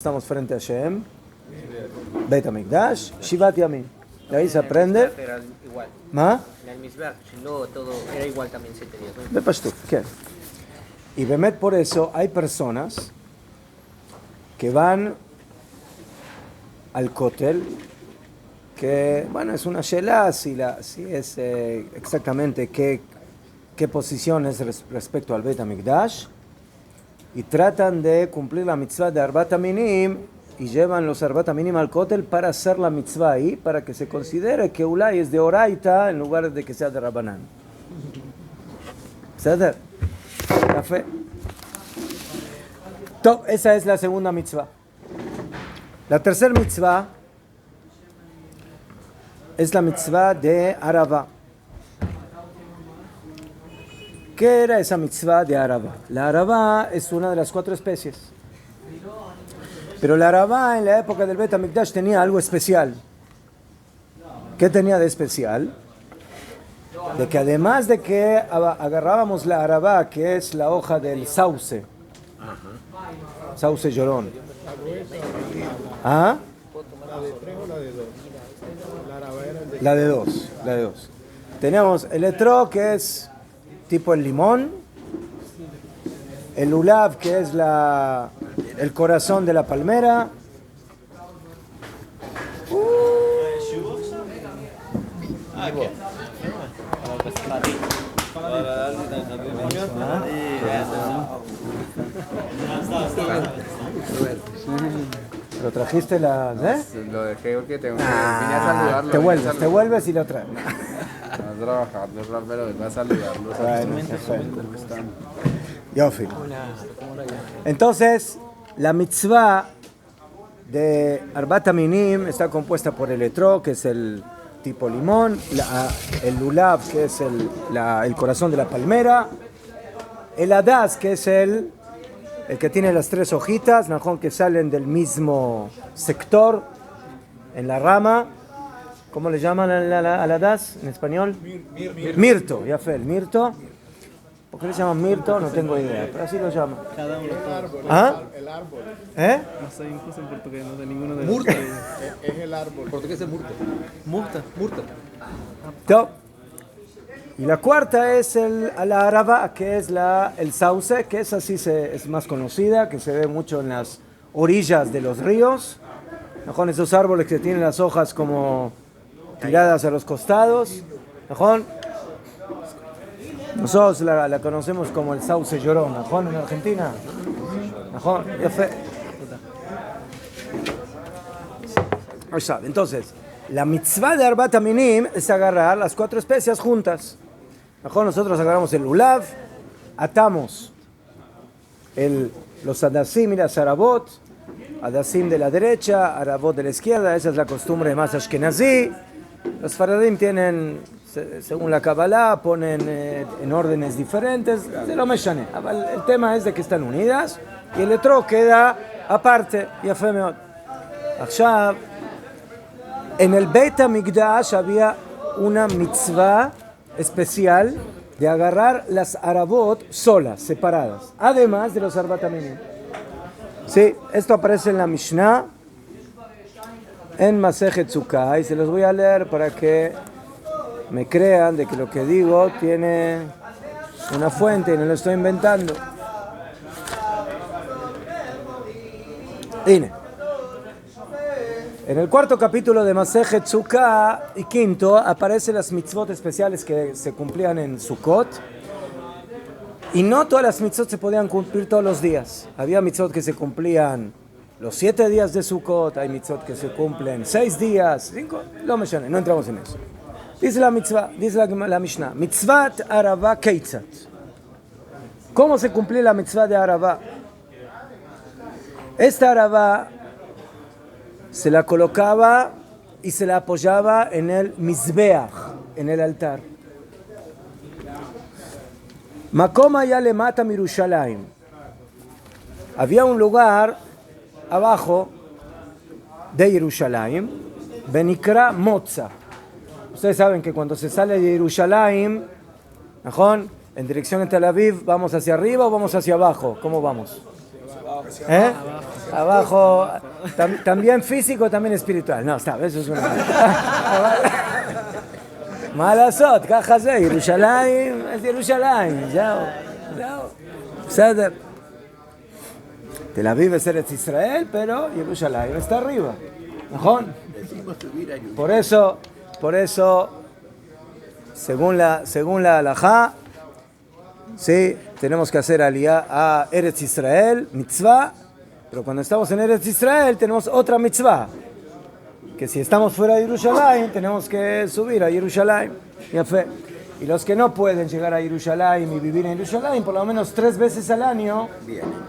Estamos frente a Shem, Beit HaMikdash, Shivat Yamim. De ahí se aprende. Era igual. ¿Ma? En el Mizbeach, si no, todo era igual también 7 días. ¿No? De Pashtuk, ¿qué? Y Bemet, por eso hay personas que van al Kotel, que, bueno, es una Shelah, si es exactamente qué posición es respecto al Beit HaMikdash, y tratan de cumplir la mitzvah de Arbat HaMinim y llevan los Arbat HaMinim al Kotel para hacer la mitzvah ahí, para que se considere que Ulay es de Oraita en lugar de que sea de Rabbanan. ¿Ceder? Café. Esa es la segunda mitzvah. La tercera mitzvah es la mitzvah de Arava. ¿Qué era esa mitzvah de Arava? La Arava es una de las 4 especies. Pero la Arava en la época del Beit HaMikdash tenía algo especial. ¿Qué tenía de especial? De que además de que agarrábamos la Arava, que es la hoja del sauce, sauce llorón. ¿Ah? La de 2. La de 2. Tenemos el etro, que es tipo el limón, el lulav, que es el corazón de la palmera, ¿Lo trajiste la...? Lo dejé porque tengo que vine a saludarlo. Te vuelves y lo traes. No trabajando, pero vengo a saludarlo. Yofi. Entonces, la mitzvah de Arbat HaMinim está compuesta por el etro, que es el tipo limón, el lulav, que es el corazón de la palmera, el hadas, que es el que tiene las 3 hojitas, najón, que salen del mismo sector en la rama. ¿Cómo le llaman al hadas en español? Mirto, ya fue, el mirto. ¿Por qué le llaman mirto? No tengo idea, pero así lo llaman. Cada uno todo. ¿Ah? El árbol. ¿Eh? No sé, incluso en portugués, no sé ninguno de Murta. Es el árbol. ¿Portugués es murta? Murta. Murta. Top. Y la cuarta es la arava, que es el sauce, que es así, es más conocida, que se ve mucho en las orillas de los ríos. Con esos árboles que tienen las hojas como tiradas a los costados. Nosotros la conocemos como el sauce llorón, en Argentina. Entonces, la mitzvah de Arbat HaMinim es agarrar las 4 especias juntas. Nosotros agarramos el lulav, atamos los adasim y las arabot, adasim de la derecha, arabot de la izquierda. Esa es la costumbre más ashkenazí. Los faradim tienen, según la Kabbalah, ponen en órdenes diferentes. Se lo meshane. El tema es de que están unidas y el etro queda aparte. En el Beit HaMikdash había una mitzvah especial de agarrar las arabot solas, separadas, además de los Arbat HaMinim. Sí, esto aparece en la Mishnah, en Masejet Sukkah, y se los voy a leer para que me crean de que lo que digo tiene una fuente y no lo estoy inventando. Dine. En el 4º capítulo de Masejet Sukkah y 5º aparecen las mitzvot especiales que se cumplían en Sukkot. Y no todas las mitzvot se podían cumplir todos los días. Había mitzvot que se cumplían los 7 días de Sukkot, hay mitzvot que se cumplen 6 días, 5, no entramos en eso. Dice la mitzvah, dice la Mishnah, mitzvat Arava Keitzat. ¿Cómo se cumplía la mitzvah de Arava? Esta Arava se la colocaba y se la apoyaba en el Mizbeach, en el altar. Makom haya lemata mirushalayim. Había un lugar abajo de Jerusalén, Benikra Motza. Ustedes saben que cuando se sale de Jerusalén, en dirección a Tel Aviv, ¿vamos hacia arriba o vamos hacia abajo? ¿Cómo vamos? ¿Eh? Abajo, también físico, también espiritual. No, está, eso es una... Malasot, cajas de Yerushalayim, es Yerushalayim, ya. בסדר. Tel Aviv es Eretz Israel, pero Yerushalayim está arriba. ¿נכון? Por eso, según la halajá, sí, tenemos que hacer aliyah a Eretz Israel, mitzvah, pero cuando estamos en Eretz Israel tenemos otra mitzvah, que si estamos fuera de Yerushalayim tenemos que subir a Yerushalayim. Y los que no pueden llegar a Yerushalayim y vivir en Yerushalayim, por lo menos 3 veces al año,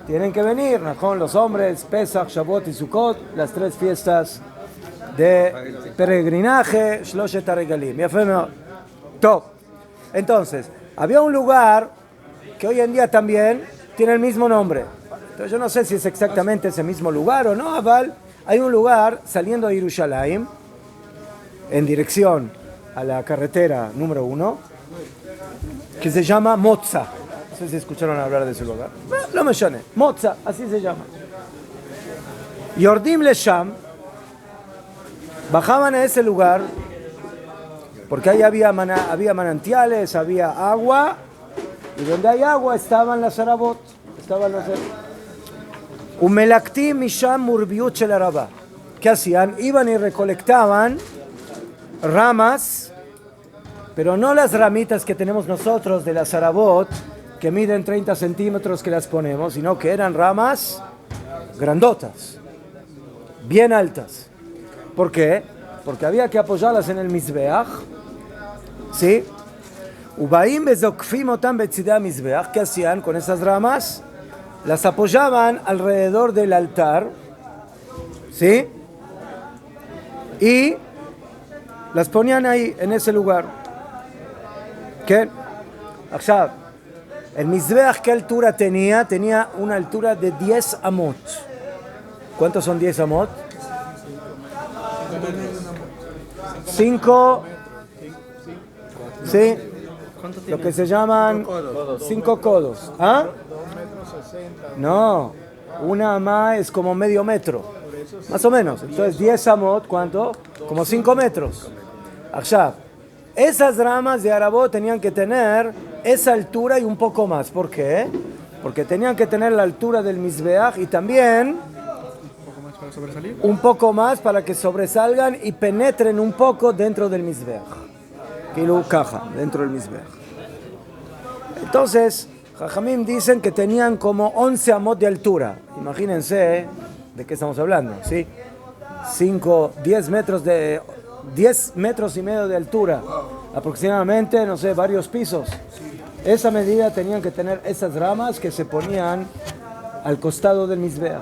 tienen que venir, con los hombres, Pesach, Shavuot y Sukkot, las 3 fiestas de peregrinaje, Shloshet HaRegalim. Top. Entonces, había un lugar que hoy en día también tiene el mismo nombre. Entonces, yo no sé si es exactamente ese mismo lugar o no, Aval. Hay un lugar saliendo de Yerushalayim en dirección a la carretera número 1 que se llama Motza. No sé si escucharon hablar de ese lugar. No me llame. Motza, así se llama. Yordim Lesham, bajaban a ese lugar porque ahí había manantiales, había agua, y donde hay agua estaban las arabot, estaban los Umelaktim Misham Murbiut Shel Araba. ¿Qué hacían? Iban y recolectaban ramas, pero no las ramitas que tenemos nosotros de las arabot, que miden 30 centímetros que las ponemos, sino que eran ramas grandotas, bien altas. ¿Por qué? Porque había que apoyarlas en el Mizbeach, ¿sí? Ubaim bezokfim otam betzidei Mizbeach. ¿Qué hacían con esas ramas? Las apoyaban alrededor del altar, ¿sí? Y las ponían ahí, en ese lugar. ¿Qué? Ahora, el Mizbeach, ¿qué altura tenía? Tenía una altura de 10 amot. ¿Cuántos son 10 amot? 5. ¿Sí? Lo que se llaman 5 codos. ¿Ah? No, una amá es como medio metro. Más o menos. Entonces 10 amot, ¿cuánto? Como 5 metros. Ahora, esas ramas de arabot tenían que tener esa altura y un poco más. ¿Por qué? Porque tenían que tener la altura del Mizbeach y también un poco más para que sobresalgan y penetren un poco dentro del Mizbeach. Que lo caja dentro del Mizbeach. Entonces, Jajamim dicen que tenían como 11 amot de altura. Imagínense de qué estamos hablando, ¿sí? 10 metros y medio de altura, aproximadamente, no sé, varios pisos. Esa medida tenían que tener esas ramas que se ponían al costado del Mizbeach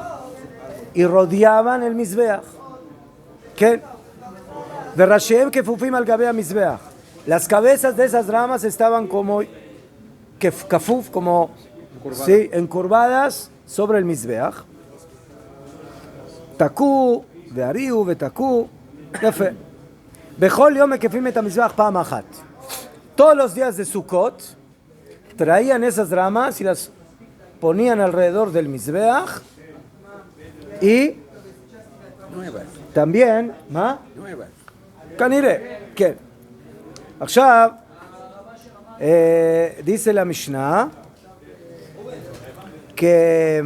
y rodeaban el Mizbeach. ¿Qué? Verashem kefufim al gabea Mizbeach. Las cabezas de esas ramas estaban como kafuf, como sí, encurvadas sobre el Mizbeach. Takú, ve'ariu, ve'takú. Yafe. Bechol yom mekefim et hamizbeach pa'am achat. Todos los días de Sukkot traían esas ramas y las ponían alrededor del Mizbeach y también, ¿ma? Canire, ¿qué? עכשיו, dice la Mishnah que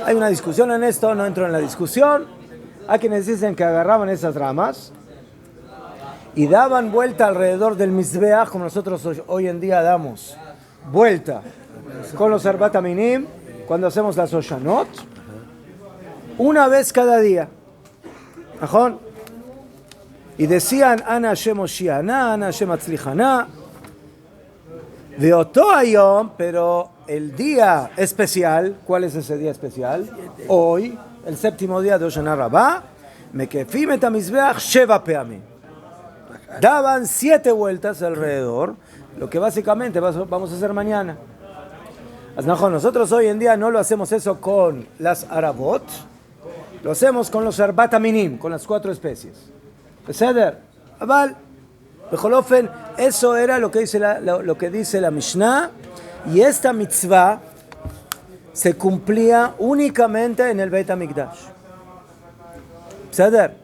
hay una discusión en esto, no entro en la discusión. Hay quienes dicen que agarraban esas ramas y daban vuelta alrededor del Mizbeach, como nosotros hoy en día damos vuelta con los Arbat Aminim cuando hacemos las Oshanot, una vez cada día. ¿Ajón? Y decían, Ana Hashem Oshiana, Ana Hashem Atzlichana, de Otoayom, pero el día especial, ¿cuál es ese día especial? Hoy, el séptimo día de Hoshana Rabbah, Mekefim et hamizbeach sheva peamim. Daban 7 vueltas alrededor, lo que básicamente vamos a hacer mañana. Nosotros hoy en día no lo hacemos eso con las arabot, lo hacemos con los arbat aminim, con las 4 especies. Beseder, aval, becholofen, eso era lo que dice la Mishnah, y esta mitzvah se cumplía únicamente en el Beit HaMikdash. ¿Sader?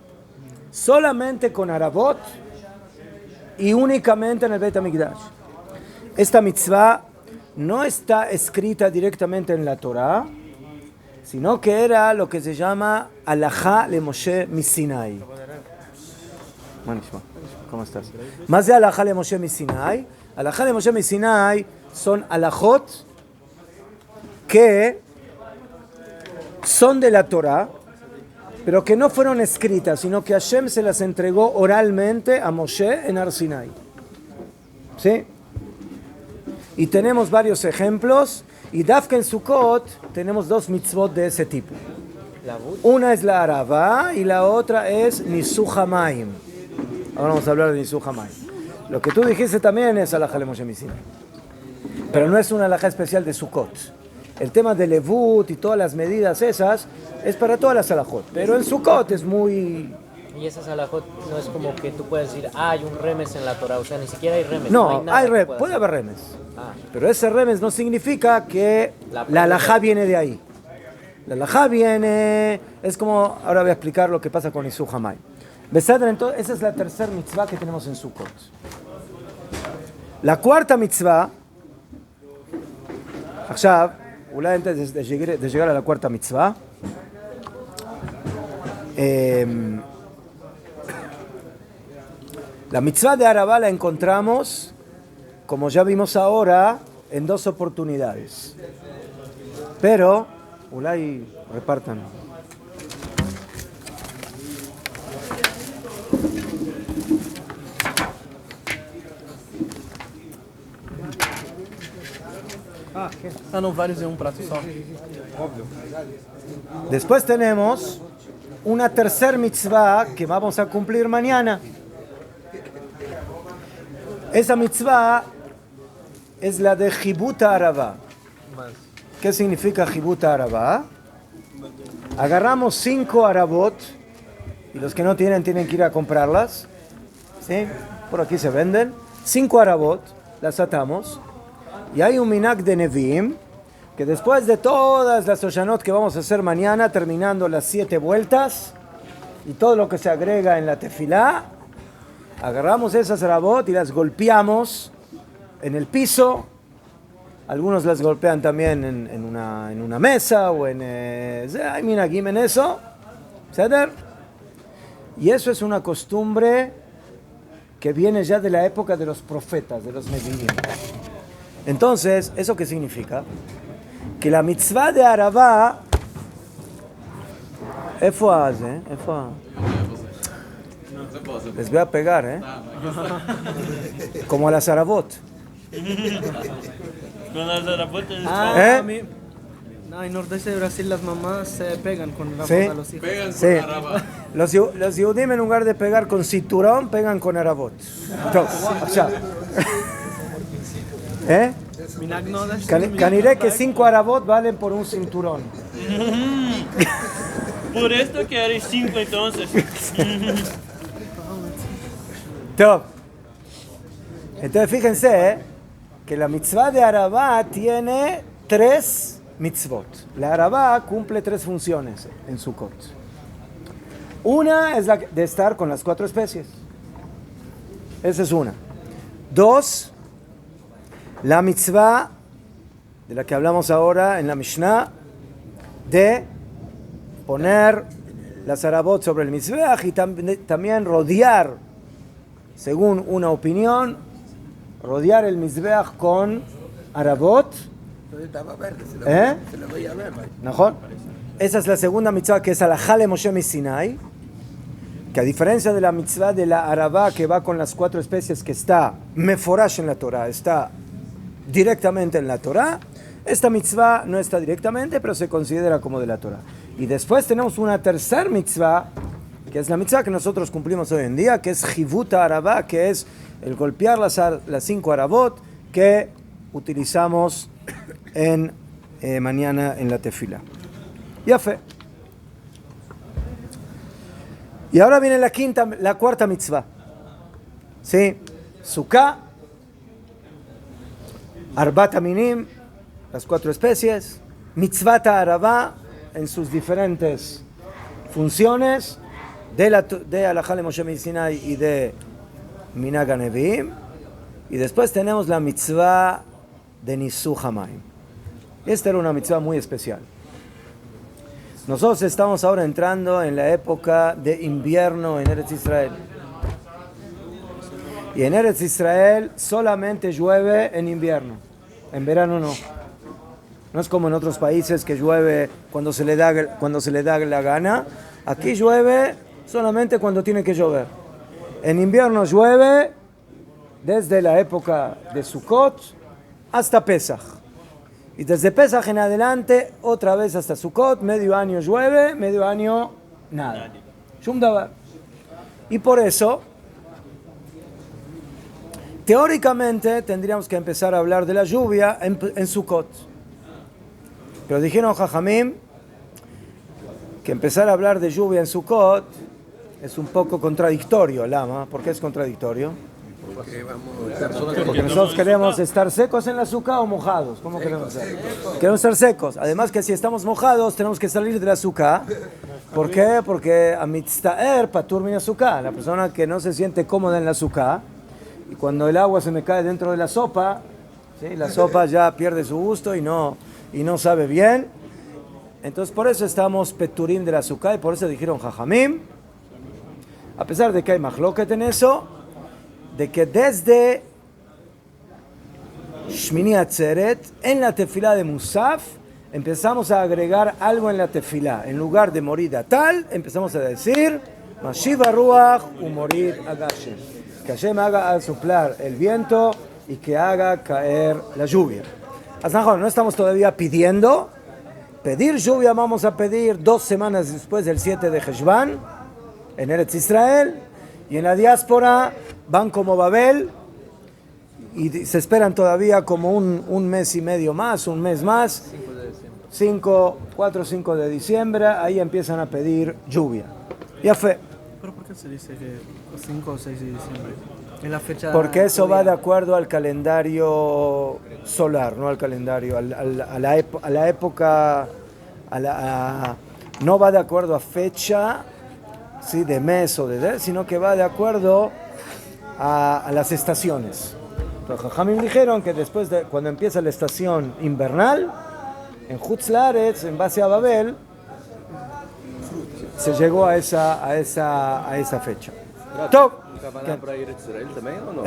Solamente con Arabot y únicamente en el Beit HaMikdash. Esta mitzvah no está escrita directamente en la Torah, sino que era lo que se llama Alajá le Moshe Misinai. ¿Cómo estás? Más de Alajá le Moshe Misinai. Alajá le Moshe Misinai son alajot que son de la Torah, pero que no fueron escritas, sino que Hashem se las entregó oralmente a Moshe en Har Sinai. ¿Sí? Y tenemos varios ejemplos, y Dafka en Sukkot tenemos dos mitzvot de ese tipo. Una es la Arava y la otra es Nisuch Hamayim. Ahora vamos a hablar de Nisuch Hamayim. Lo que tú dijiste también es Alajá le Moshe Misinai, pero no es una alajá especial de Sukkot. El tema de Levut y todas las medidas esas es para todas las alajot, pero en Sukkot es muy... Y esas alajot no es como que tú puedes decir, hay un remes en la Torah, o sea, ni siquiera hay remes. No, nada que puedas puede hacer. haber remes, Ah, pero ese remes no significa que la alajá viene de ahí. La alajá viene, es como, ahora voy a explicar lo que pasa con Nisuch Hamayim. Besadra, entonces, esa es la tercera mitzvah que tenemos en Sukkot. La cuarta mitzvah, עכשיו, אולי antes de llegar a la cuarta mitzvah, la mitzvah de Arabá la encontramos, como ya vimos ahora, en dos oportunidades. Pero, אולי repartan. Ah, no, varios de un prato só. Después tenemos una tercer mitzvah que vamos a cumplir mañana. Esa mitzvah es la de Jibut Arabá. ¿Qué significa Jibut Arabá? Agarramos 5 arabot, y los que no tienen que ir a comprarlas. ¿Sí? Por aquí se venden. 5 arabot, las atamos. Y hay un minhag de Nevi'im, que después de todas las Oshanot que vamos a hacer mañana, terminando las 7 vueltas, y todo lo que se agrega en la tefilá, agarramos esas arabot y las golpeamos en el piso. Algunos las golpean también en una mesa, o hay minhagim en eso. ¿Ceder? Y eso es una costumbre que viene ya de la época de los profetas, de los Nevi'im. Entonces, ¿eso qué significa? Que la mitzvah de Arabá, les voy a pegar, como a las Arabot. Con las zarapotas. Ah, no, en Nordeste de Brasil las mamás se pegan con la Sí. boca a los hijos. Sí. Los Yehudim en lugar de pegar con cinturón, pegan con Arabot. Minhag no, das minhag Caniré que no, 5 Arabot valen por un cinturón. Por esto que eres 5 entonces. Top. Entonces fíjense que la mitzvah de Arabá tiene 3 mitzvot. La Arabá cumple 3 funciones en Sukkot. Una es la de estar con las 4 especies. Esa es una. 2, la mitzvah de la que hablamos ahora en la Mishnah, de poner las arabot sobre el mizbeach y también rodear, según una opinión, rodear el mizbeach con arabot. ¿Najón? Esa es la segunda mitzvah, que es alajá le Moshe Misinai, que a diferencia de la mitzvah de la arabá, que va con las 4 especies, que está meforash en la Torah, está directamente en la Torah, esta mitzvah no está directamente, pero se considera como de la Torah. Y después tenemos una tercer mitzvah, que es la mitzvah que nosotros cumplimos hoy en día, que es Jibut Arabá, que es el golpear las 5 arabot que utilizamos mañana en la tefila. Ya fe. Y ahora viene la cuarta mitzvah. ¿Sí? Sukkah, Arbat Aminim, las 4 especies, Mitzvah Ta'arava en sus diferentes funciones de Alajá le Moshe Sinai y de Minhag HaNeviim. Y después tenemos la mitzvah de Nisuch HaMayim. Esta era una mitzvah muy especial. Nosotros estamos ahora entrando en la época de invierno en Eretz Israel. Y en Eretz Israel solamente llueve en invierno. En verano no. No es como en otros países que llueve cuando se le da la gana. Aquí llueve solamente cuando tiene que llover. En invierno llueve desde la época de Sukkot hasta Pesach. Y desde Pesach en adelante, otra vez hasta Sukkot, medio año llueve, medio año nada. Shum davar. Y por eso, teóricamente, tendríamos que empezar a hablar de la lluvia en Sukkot. Pero dijeron Jajamim que empezar a hablar de lluvia en Sukkot es un poco contradictorio. Lama, ¿por qué es contradictorio? Porque nosotros queremos estar secos en la azúcar o mojados. ¿Cómo queremos estar? Queremos estar secos. Además que si estamos mojados tenemos que salir de la azúcar. ¿Por qué? Porque a mitztaer patur min azúcar. La persona que no se siente cómoda en la azúcar y cuando el agua se me cae dentro de la sopa, ¿sí? La sopa ya pierde su gusto y no sabe bien. Entonces por eso estamos peturim de la azúcar y por eso dijeron Jajamim, a pesar de que hay mahloket en eso, de que desde Shmini Atzeret, en la tefilá de Musaf, empezamos a agregar algo en la tefilá. En lugar de morir tal, empezamos a decir Mashiv Ruach u morir Agashem. Que Hashem haga soplar el viento y que haga caer la lluvia. No estamos todavía pidiendo. Pedir lluvia vamos a pedir 2 semanas después del 7 de Heshvan en Eretz Israel, y en la diáspora van como Babel y se esperan todavía como un mes y medio más, un mes más, 4 o 5 de diciembre, ahí empiezan a pedir lluvia. Ya fue. ¿Pero por qué se dice que 5 o 6 de diciembre? En la fecha porque eso judía. va de acuerdo al calendario solar, no al calendario, a la época, no va de acuerdo a fecha, ¿sí? De mes o sino que va de acuerdo a las estaciones. Los Jajamim dijeron que después de cuando empieza la estación invernal, en Hutz Laaretz, en base a Babel, se llegó a esa fecha. Top. Com Kavaná para Eretz Israel também ou não?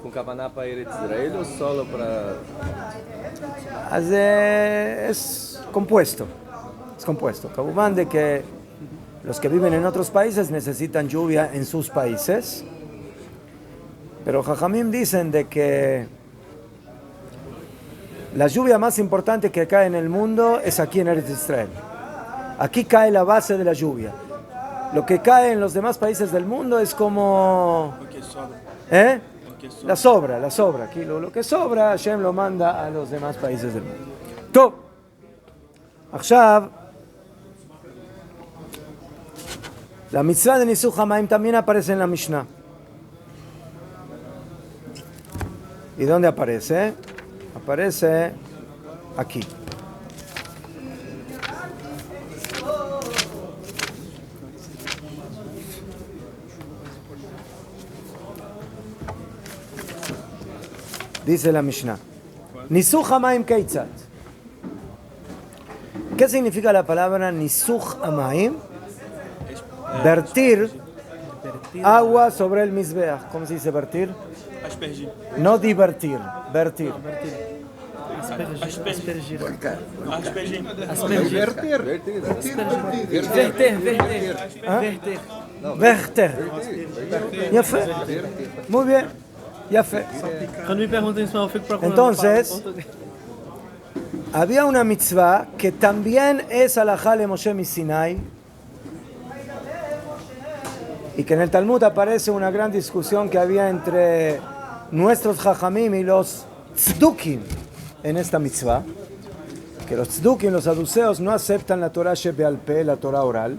Com Kavaná para Eretz Israel ou solo para... Es compuesto. Es compuesto. Kabumán de que los que viven en otros países necesitan lluvia en sus países. Pero Jajamim dicen de que la lluvia más importante que cae en el mundo es aquí en Eretz Israel. Aquí cae la base de la lluvia. Lo que cae en los demás países del mundo es como... La sobra. Aquí lo que sobra, Hashem lo manda a los demás países del mundo. Top. Achshav, la mitzvah de Nisuch HaMayim también aparece en la Mishnah. ¿Y dónde aparece? Aparece aquí. Dice la Mishnah. Nisuch HaMayim Keitzat. ¿Qué significa la palabra Nisuch HaMayim? Vertir agua sobre el Mizbeach. ¿Cómo se dice vertir? Aspergir. No divertir, vertir. Aspergir. Aspergir. Verter. Ya fue. Muy bien. Ya fue. Quando me perguntam isso, eu fico procurando. Entonces, había una mitzvah que también es alajá le Moshe Sinai, y que en el Talmud aparece una gran discusión que había entre nuestros jajamim y los tzdukim en esta mitzvah, que los tzdukim, los saduceos, no aceptan la Torah shebeal peh, la Torah oral,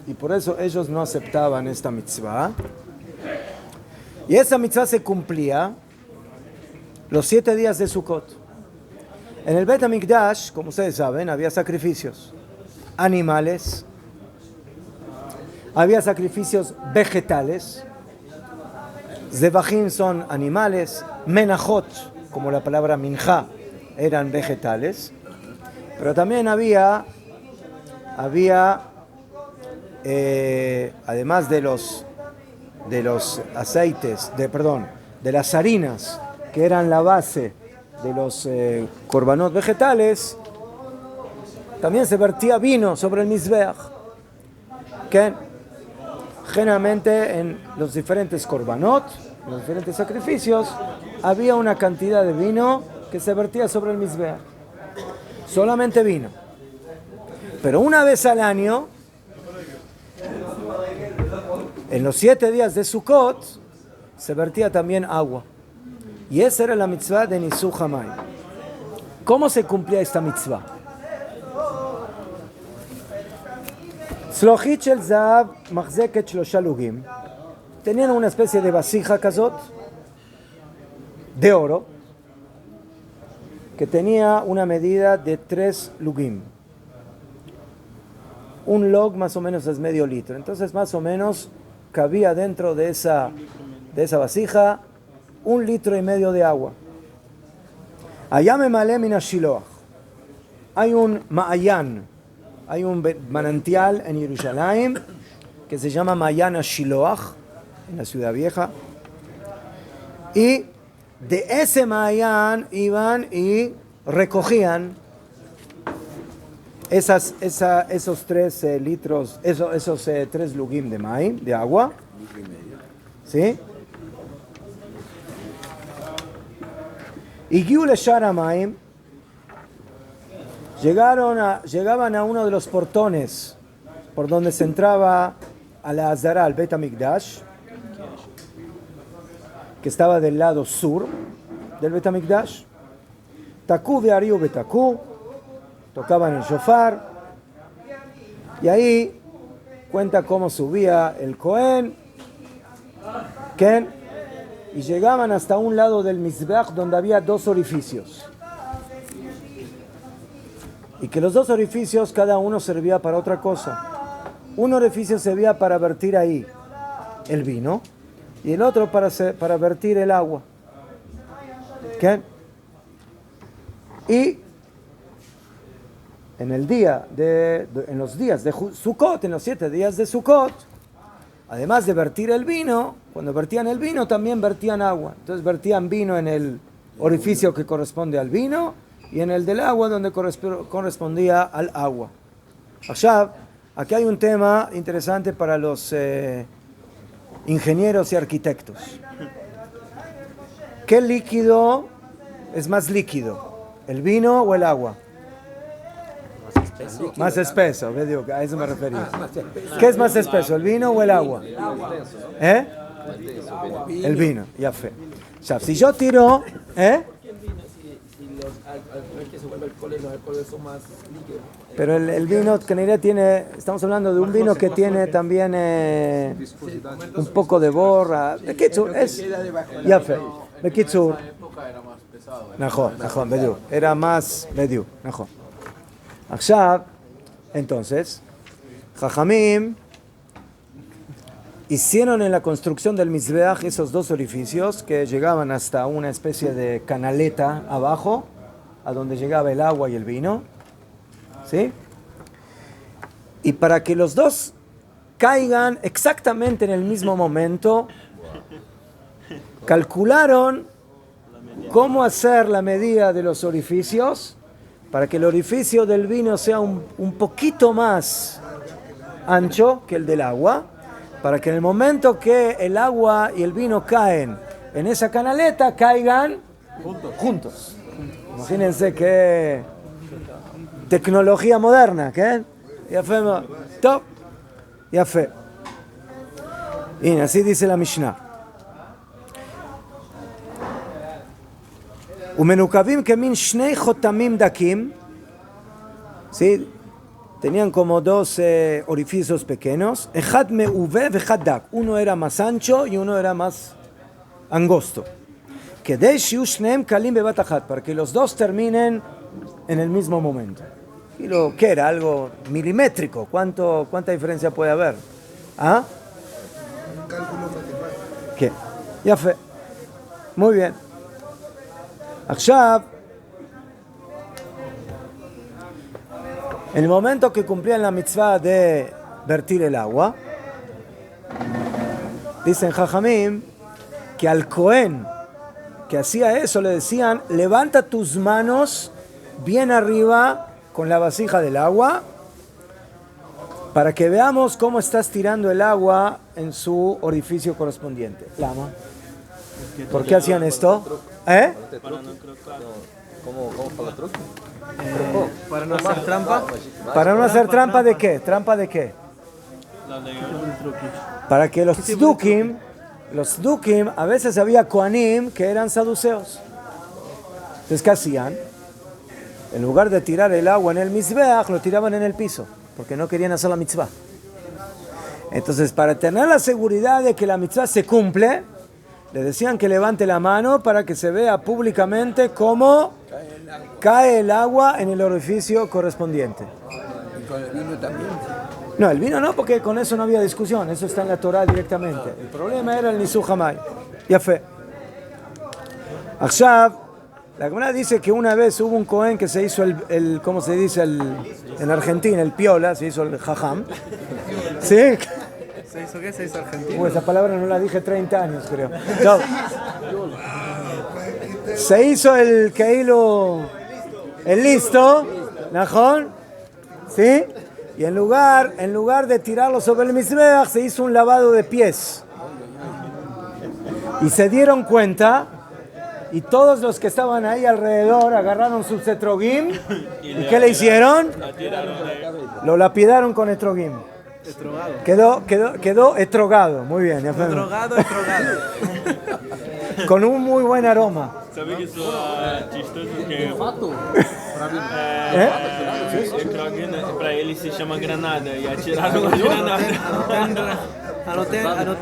y por eso ellos no aceptaban esta mitzvah. Y esa mitzvah se cumplía los 7 días de Sukkot. En el Bet HaMikdash, como ustedes saben, había sacrificios animales, había sacrificios vegetales, zebajim son animales, menajot, como la palabra minja, eran vegetales, pero también había además de los aceites, de las harinas que eran la base de los korbanot vegetales, también se vertía vino sobre el mizbeach, que generalmente en los diferentes korbanot, en los diferentes sacrificios, había una cantidad de vino que se vertía sobre el mizbeach, solamente vino. Pero una vez al año, en los 7 días de Sukkot, se vertía también agua. Y esa era la mitzvah de Nisuch HaMayim. ¿Cómo se cumplía esta mitzvah? Tzlochit shel zahav machzeket shlosha lugim. Tenían una especie de vasija kazot de oro que tenía una medida de 3 lugim. Un log más o menos es medio litro. Entonces más o menos cabía dentro de esa vasija 1,5 litros de agua. Allá me malé mina shiloach. Hay un ma'ayan, hay un manantial en Jerusalén que se llama Ma'ayan Shiloach, en la ciudad vieja. Y de ese ma'ayan iban y recogían esos 3 litros, esos 3 lugim de maíz, de agua. ¿Sí? Y Giul Shar HaMayim llegaban a uno de los portones por donde se entraba a la Azara, al Bet HaMikdash, que estaba del lado sur del Bet HaMikdash. Takú ve'ariu betakú, tocaban el shofar, y ahí cuenta cómo subía el Cohen, y llegaban hasta un lado del Mizbeach donde había 2 orificios. Y que los 2 orificios, cada uno servía para otra cosa. Un orificio servía para vertir ahí el vino y el otro para vertir el agua. Y en los días de Sukkot, en los 7 días de Sukkot, además de vertir el vino, cuando vertían el vino también vertían agua. Entonces vertían vino en el orificio que corresponde al vino y en el del agua donde correspondía al agua. Aquí hay un tema interesante para los ingenieros y arquitectos. ¿Qué líquido es más líquido? ¿El vino o el agua? Más espeso, a eso me refería. ¿Qué es más espeso, el vino o el agua? El vino, ya fe. Si yo tiro, pero el vino que en realidad tiene, estamos hablando de un vino que tiene también un poco de borra. Bekitsur, ya fe. Bekitsur. Najón, bediu. Era más bediu, najón. Entonces, Jajamim hicieron en la construcción del Mizbeach esos 2 orificios que llegaban hasta una especie de canaleta abajo, a donde llegaba el agua y el vino. ¿Sí? Y para que los 2 caigan exactamente en el mismo momento, calcularon cómo hacer la medida de los orificios para que el orificio del vino sea un poquito más ancho que el del agua, para que en el momento que el agua y el vino caen en esa canaleta, caigan juntos. Imagínense qué tecnología moderna, ¿qué? Ya fe, top, ya fe. Y así dice la Mishnah. Umenukavim kemin shnei chotamim dakim, ¿sí? Tenían como 2 orificios pequeños. Echad meuve vechad dak. Uno era más ancho y uno era más angosto. Kedei shiu shneim kalim bebat achat, para que los 2 terminen en el mismo momento. Y lo que era algo milimétrico, ¿cuánta diferencia puede haber? ¿Ah? ¿Qué? Ya fue. Muy bien. עכשיו, en el momento que cumplían la mitzvah de vertir el agua, dicen Jajamim que al Cohen que hacía eso le decían: levanta tus manos bien arriba con la vasija del agua para que veamos cómo estás tirando el agua en su orificio correspondiente. Lama. ¿Por qué hacían esto? ¿Eh? ¿Cómo fala truco? Para no hacer trampa. ¿Para no hacer trampa de qué? ¿Trampa de qué? Para que los tzdukim, a veces había kohanim que eran saduceos. Entonces, ¿qué hacían? En lugar de tirar el agua en el mizbeach, lo tiraban en el piso, porque no querían hacer la mitzvah. Entonces, para tener la seguridad de que la mitzvah se cumple, le decían que levante la mano para que se vea públicamente cómo cae el agua en el orificio correspondiente. Y con el vino también. No, el vino no, porque con eso no había discusión, eso está en la Torah directamente. El problema era el Nisu Hamay. Ya fue. Akshav, la Gemara dice que una vez hubo un Cohen que se hizo ¿cómo se dice? En Argentina, el piola, se hizo el jajam. ¿Sí? ¿Se hizo qué? ¿Se hizo argentino? Pues esa palabra no la dije 30 años, creo. No. Se hizo el Keilo, el listo, ¿najón? ¿Sí? Y en lugar de tirarlo sobre el mizbeach, se hizo un lavado de pies. Y se dieron cuenta, y todos los que estaban ahí alrededor agarraron sus etrogim. ¿Y qué le hicieron? Lo lapidaron con etrogim. Quedó etrogado. Muy bien. Ya fue. Drogado. Con un muy buen aroma. Sabe que isso é chistoso que para ele se chama granada e atiraram a granada.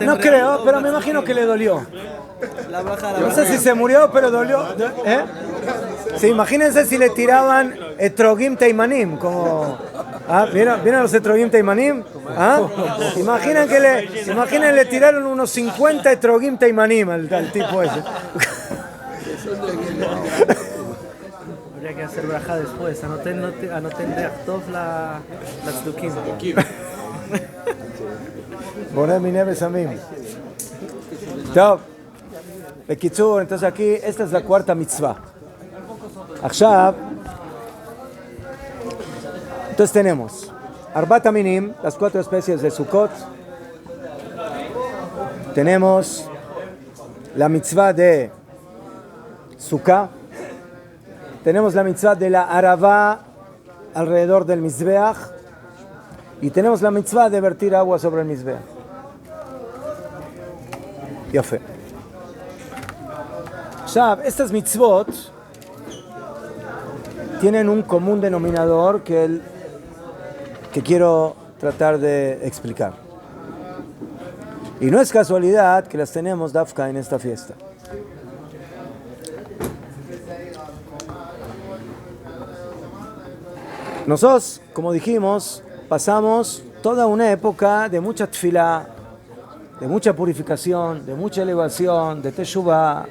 No creo, pero me imagino que le dolió. No sé si se murió, pero dolió. ¿Eh? Sí, imagínense si le tiraban etrogim teimanim, como... ¿Ah? ¿Vieron los etrogim teimanim? ¿Ah? Imaginen le tiraron unos 50 etrogim teimanim al tipo ese. Habría que hacer braja después. Anoten de Achtov la tzdukim. Boné mi neves a mí. Top. Bekitzur, entonces aquí, esta es la cuarta mitzvah. Achshav. Entonces tenemos Arbat Aminim, las 4 especies de Sukkot. Tenemos la mitzvah de Sukkah. Tenemos la mitzvah de la Arava alrededor del Mizbeach. Y tenemos la mitzvah de vertir agua sobre el Mizbeach. Ya fue. Estas mitzvot tienen un común denominador que quiero tratar de explicar. Y no es casualidad que las tenemos dafka en esta fiesta. Nosotros, como dijimos, pasamos toda una época de mucha tefilá, de mucha purificación, de mucha elevación, de teshuvah,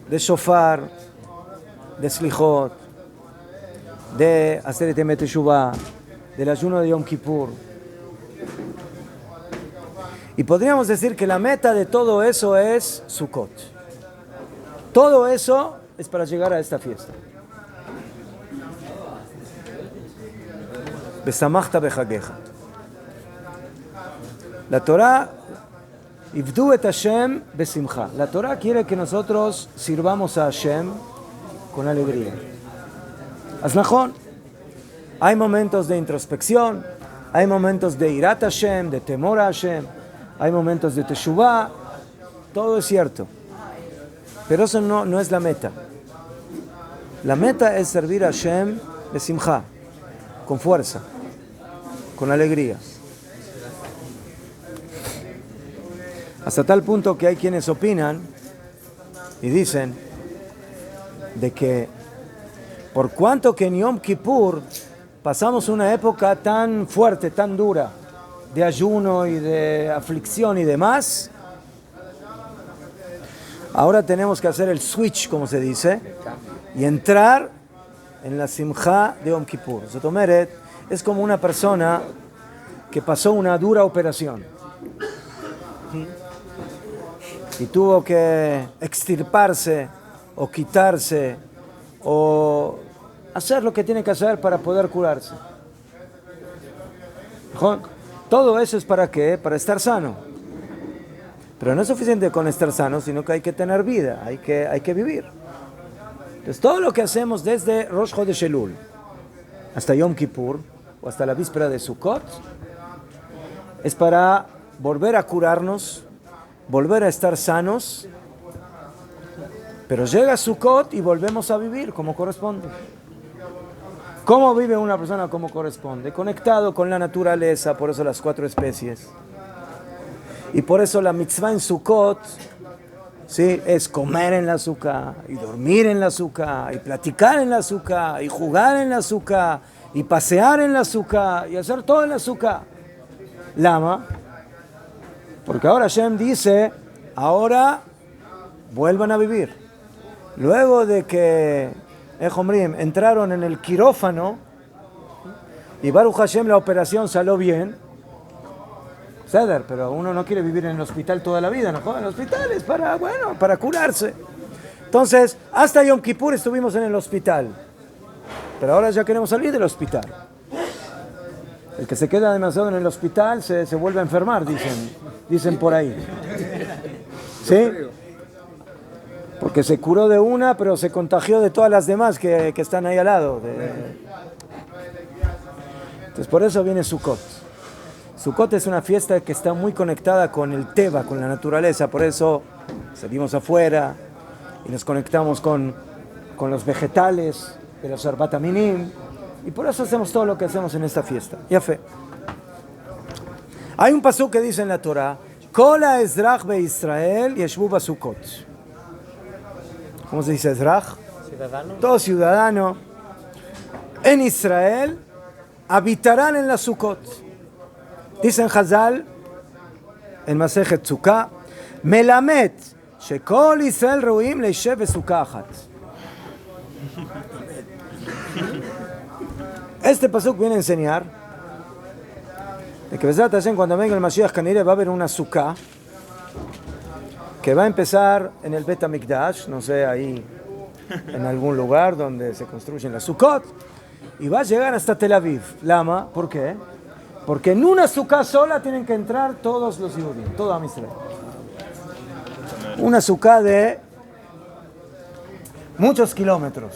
de shofar, de slichot, de hacer temet teshuvah, del ayuno de Yom Kippur. Y podríamos decir que la meta de todo eso es Sukkot. Todo eso es para llegar a esta fiesta. Besamachta bechagecha. La Torah, Ivdu et Hashem besimcha. La Torah quiere que nosotros sirvamos a Hashem con alegría. Aznachon. Hay momentos de introspección, hay momentos de irat Hashem, de temor a Hashem, hay momentos de teshuvah, todo es cierto. Pero eso no es la meta. La meta es servir a Hashem besimcha, con fuerza, con alegría. Hasta tal punto que hay quienes opinan y dicen de que Por cuanto que en Yom Kippur pasamos una época tan fuerte, tan dura, de ayuno y de aflicción y demás, ahora tenemos que hacer el switch, como se dice, y entrar en la simja de Yom Kippur. Zotomeret es como una persona que pasó una dura operación y tuvo que extirparse o quitarse o hacer lo que tiene que hacer para poder curarse. Todo eso es ¿para qué? Para estar sano. Pero no es suficiente con estar sano, sino que hay que tener vida, hay que vivir. Entonces todo lo que hacemos desde Rosh Chodesh Elul hasta Yom Kippur o hasta la víspera de Sukkot es para volver a curarnos, volver a estar sanos, pero llega Sukkot y volvemos a vivir como corresponde. ¿Cómo vive una persona como corresponde? Conectado con la naturaleza, por eso las 4 especies. Y por eso la mitzvah en Sukkot, ¿sí?, es comer en la sukkah, y dormir en la sukkah, y platicar en la sukkah, y jugar en la sukkah, y pasear en la sukkah, y hacer todo en la sukkah. Lama, porque ahora Hashem dice, ahora vuelvan a vivir. Luego de que entraron en el quirófano y Baruch Hashem la operación salió bien, Ceder, pero uno no quiere vivir en el hospital toda la vida, ¿no? El hospital es para curarse. Entonces, hasta Yom Kippur estuvimos en el hospital, pero ahora ya queremos salir del hospital. El que se queda demasiado en el hospital se vuelve a enfermar, dicen por ahí. ¿Sí? Porque se curó de una, pero se contagió de todas las demás que están ahí al lado. Entonces por eso viene Sukkot. Sukkot es una fiesta que está muy conectada con el Teva, con la naturaleza. Por eso salimos afuera y nos conectamos con los vegetales de los Arbat Aminim. Y por eso hacemos todo lo que hacemos en esta fiesta. Ya fe. Hay un pasuk que dice en la Torah, Kol ha'ezrach be'Israel yeshvu basukot. ¿Cómo se dice ezrach? Ciudadano. Todo ciudadano en Israel habitarán en la Sukkot. Dicen Hazal en Masejet Sukkah, Melamed shekol Israel ruim leishev besukah achat. Este pasuk viene a enseñar de que Bezrat Hashem, cuando venga el Mashiach Kanire, va a haber una sukkah que va a empezar en el Bet HaMikdash, no sé, ahí en algún lugar donde se construyen las sukkot, y va a llegar hasta Tel Aviv. Lama, ¿por qué? Porque en una sukkah sola tienen que entrar todos los judíos, todo Am Israel. Una sukkah de muchos kilómetros.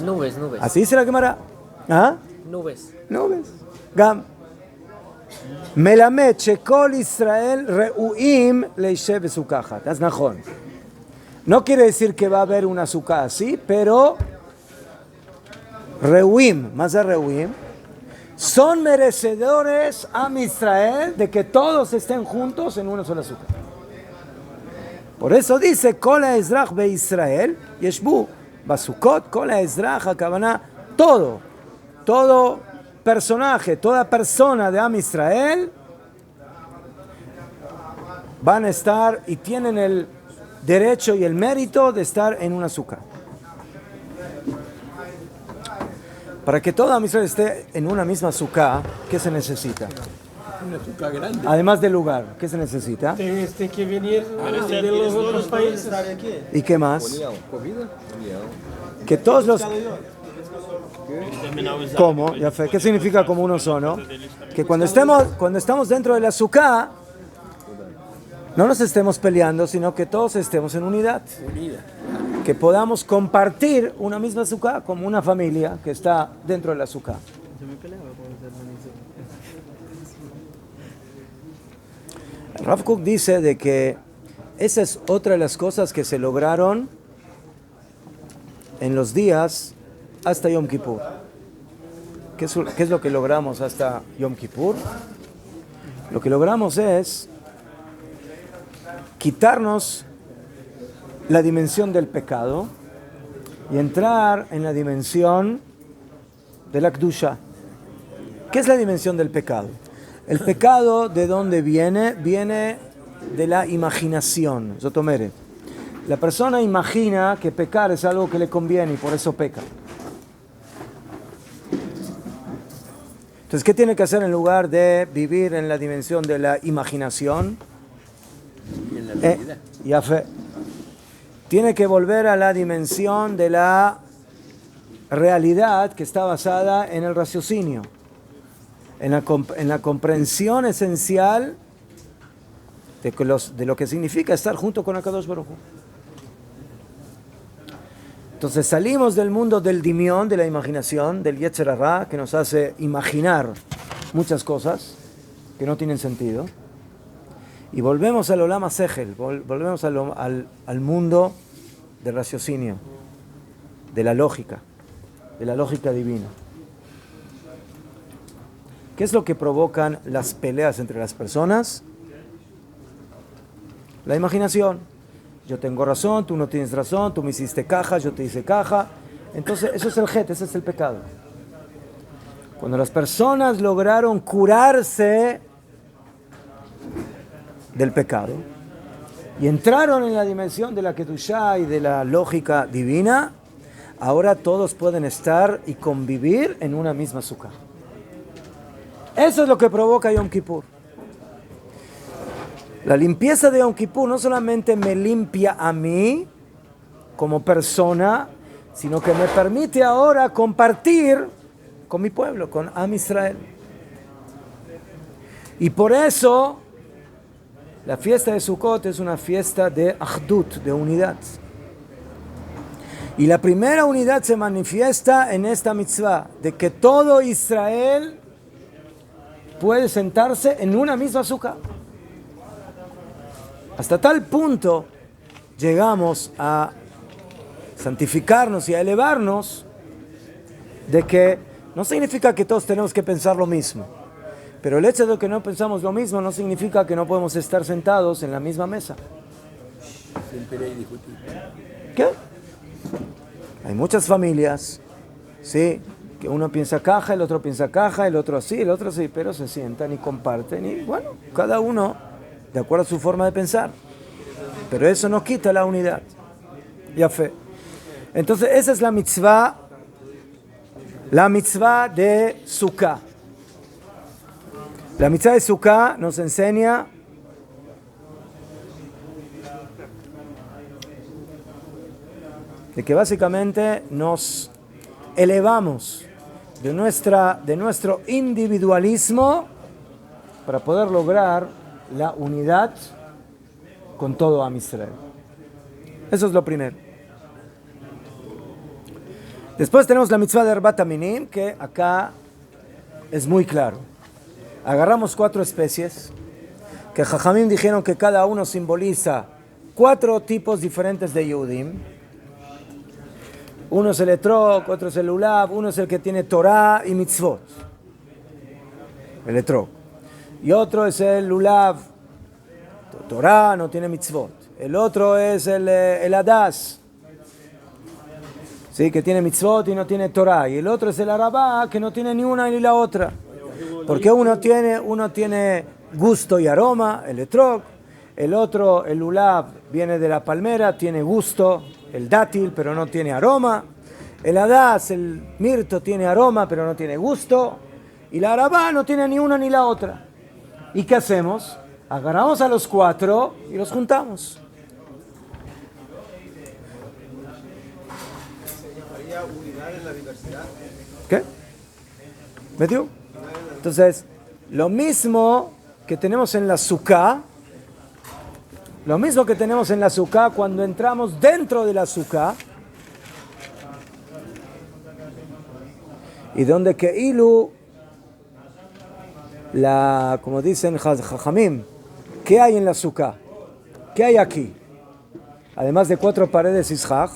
Nubes. ¿Así dice la Gemara? ¿Ah? Nubes. Gam. Melamed shekol Israel reuim leishev besukah achat. Es nachon. No quiere decir que va a haber una sukkah así, pero reuim, más de reuim, son merecedores a Israel de que todos estén juntos en una sola sukkah. Por eso dice, Kol ha'ezrach be'Israel yeshbu basukot, Kol ha'ezrach הכוונה todo personaje, toda persona de Am Israel van a estar y tienen el derecho y el mérito de estar en una sukkah. Para que todo Am Israel esté en una misma sukkah, ¿qué se necesita? Una sukkah grande. Además del lugar, ¿qué se necesita? Tienes que venir de los otros países. ¿Y qué más? Comida? Que todos los... ¿Cómo? ¿Qué significa como uno solo? Que cuando estamos dentro de la sukkah, no nos estemos peleando, sino que todos estemos en unidad. Que podamos compartir una misma sukkah como una familia que está dentro de la sukkah. Rav Kook dice de que esa es otra de las cosas que se lograron en los días hasta Yom Kippur. ¿Qué es lo que logramos hasta Yom Kippur? Lo que logramos es quitarnos la dimensión del pecado y entrar en la dimensión de la Kedusha. ¿Qué es la dimensión del pecado? El pecado, ¿de dónde viene? Viene de la imaginación. Zotomere. La persona imagina que pecar es algo que le conviene y por eso peca. Entonces, ¿qué tiene que hacer en lugar de vivir en la dimensión de la imaginación? Y en la realidad. Ya fe. Tiene que volver a la dimensión de la realidad que está basada en el raciocinio, en la comprensión esencial de lo que significa estar junto con Akadosh Baruj Hu. Entonces salimos del mundo del dimión, de la imaginación, del Yetzer Hara, que nos hace imaginar muchas cosas que no tienen sentido, y volvemos al Olam HaSechel, volvemos al mundo del raciocinio, de la lógica divina. ¿Qué es lo que provocan las peleas entre las personas? La imaginación. Yo tengo razón, tú no tienes razón, tú me hiciste caja, yo te hice caja. Entonces, eso es el jet, ese es el pecado. Cuando las personas lograron curarse del pecado y entraron en la dimensión de la Kedushá y de la lógica divina, ahora todos pueden estar y convivir en una misma sukkah. Eso es lo que provoca Yom Kippur. La limpieza de Yom Kippur no solamente me limpia a mí como persona, sino que me permite ahora compartir con mi pueblo, con Am Israel. Y por eso la fiesta de Sukkot es una fiesta de Achdut, de unidad. Y la primera unidad se manifiesta en esta mitzvah, de que todo Israel puede sentarse en una misma sukkah. Hasta tal punto llegamos a santificarnos y a elevarnos, de que no significa que todos tenemos que pensar lo mismo, pero el hecho de que no pensamos lo mismo no significa que no podemos estar sentados en la misma mesa. Sin pelear y discutir. ¿Qué? Hay muchas familias, sí, que uno piensa caja, el otro piensa caja, el otro así, pero se sientan y comparten y bueno, cada uno de acuerdo a su forma de pensar. Pero eso no quita la unidad. Ya fe. Entonces esa es la mitzvah de Sukkah. La mitzvah de Sukkah nos enseña de que básicamente nos elevamos de nuestro individualismo para poder lograr la unidad con todo Am Israel. Eso es lo primero. Después tenemos la mitzvah de Arbat Aminim, que acá es muy claro. Agarramos 4 especies, que Jajamim dijeron que cada uno simboliza 4 tipos diferentes de Yehudim. Uno es el Etrog, otro es el Lulav, uno es el que tiene Torah y Mitzvot. El Etrog. Y otro es el Lulav, Torah, no tiene Mitzvot. El otro es el Hadas, ¿sí? Que tiene Mitzvot y no tiene Torah. Y el otro es el Arabá, que no tiene ni una ni la otra. Porque uno tiene gusto y aroma, el Etrog. El otro, el Lulav, viene de la palmera, tiene gusto, el dátil, pero no tiene aroma. El Hadas, el mirto, tiene aroma, pero no tiene gusto. Y la Arabá no tiene ni una ni la otra. ¿Y qué hacemos? Agarramos a los 4 y los juntamos. ¿Qué? ¿Metió? Entonces, lo mismo que tenemos en la Sukkah, cuando entramos dentro de la Sukkah, y donde que Ilu, como dicen Jajamim, ¿qué hay en la Sukkah? ¿Qué hay aquí? Además de 4 paredes Ishach,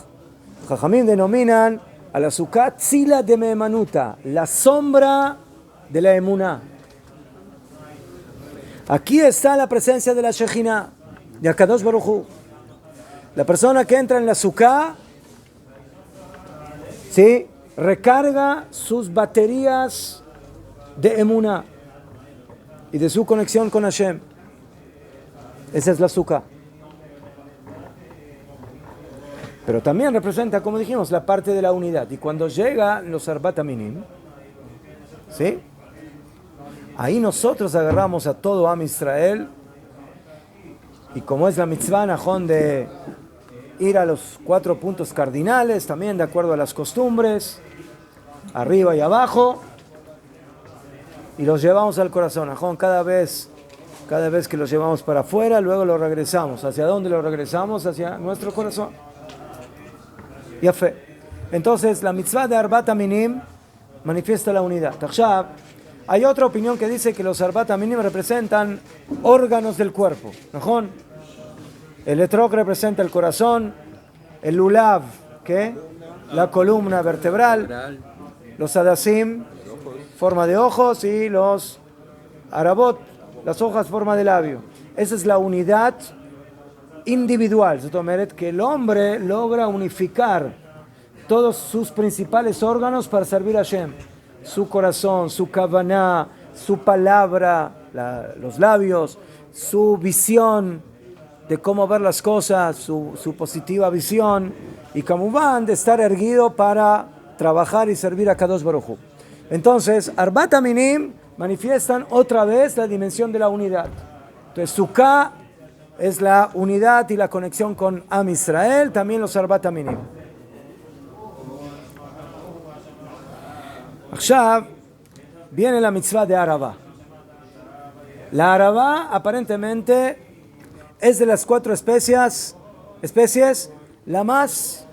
Jajamim denominan a la Sukkah Tzila de Me'emanuta, la sombra de la Emuná. Aquí está la presencia de la Shejina, de Akadosh Baruj Hu. La persona que entra en la Sukkah ¿sí? Recarga sus baterías de emuná y de su conexión con Hashem. Esa es la Sukkah. Pero también representa, como dijimos, la parte de la unidad. Y cuando llegan los Arbat Aminim, ¿sí? Ahí nosotros agarramos a todo Am Israel, y como es la mitzvah najón de ir a los 4 puntos cardinales, también de acuerdo a las costumbres, arriba y abajo, y los llevamos al corazón. Najón, cada vez que los llevamos para afuera, luego los regresamos. ¿Hacia dónde los regresamos? Hacia nuestro corazón. Ya fe. Entonces, la mitzvah de Arbat Aminim manifiesta la unidad. Tachshab, hay otra opinión que dice que los Arbat Aminim representan órganos del cuerpo. ¿Najón? El etrog representa el corazón, el lulav, ¿qué? La columna vertebral, los adasim, forma de ojos, y los arabot, las hojas, forma de labio. Esa es la unidad individual, que el hombre logra unificar todos sus principales órganos para servir a Hashem. Su corazón, su kavaná, su palabra, los labios, su visión de cómo ver las cosas, su positiva visión, y como van de estar erguido para trabajar y servir a Kadosh Baruj Hu. Entonces, Arbat Aminim manifiestan otra vez la dimensión de la unidad. Entonces, Sukkah es la unidad y la conexión con Am Israel, también los Arbat Aminim. Ahora viene la mitzvah de Arava. La Arava aparentemente es de las 4 especies la más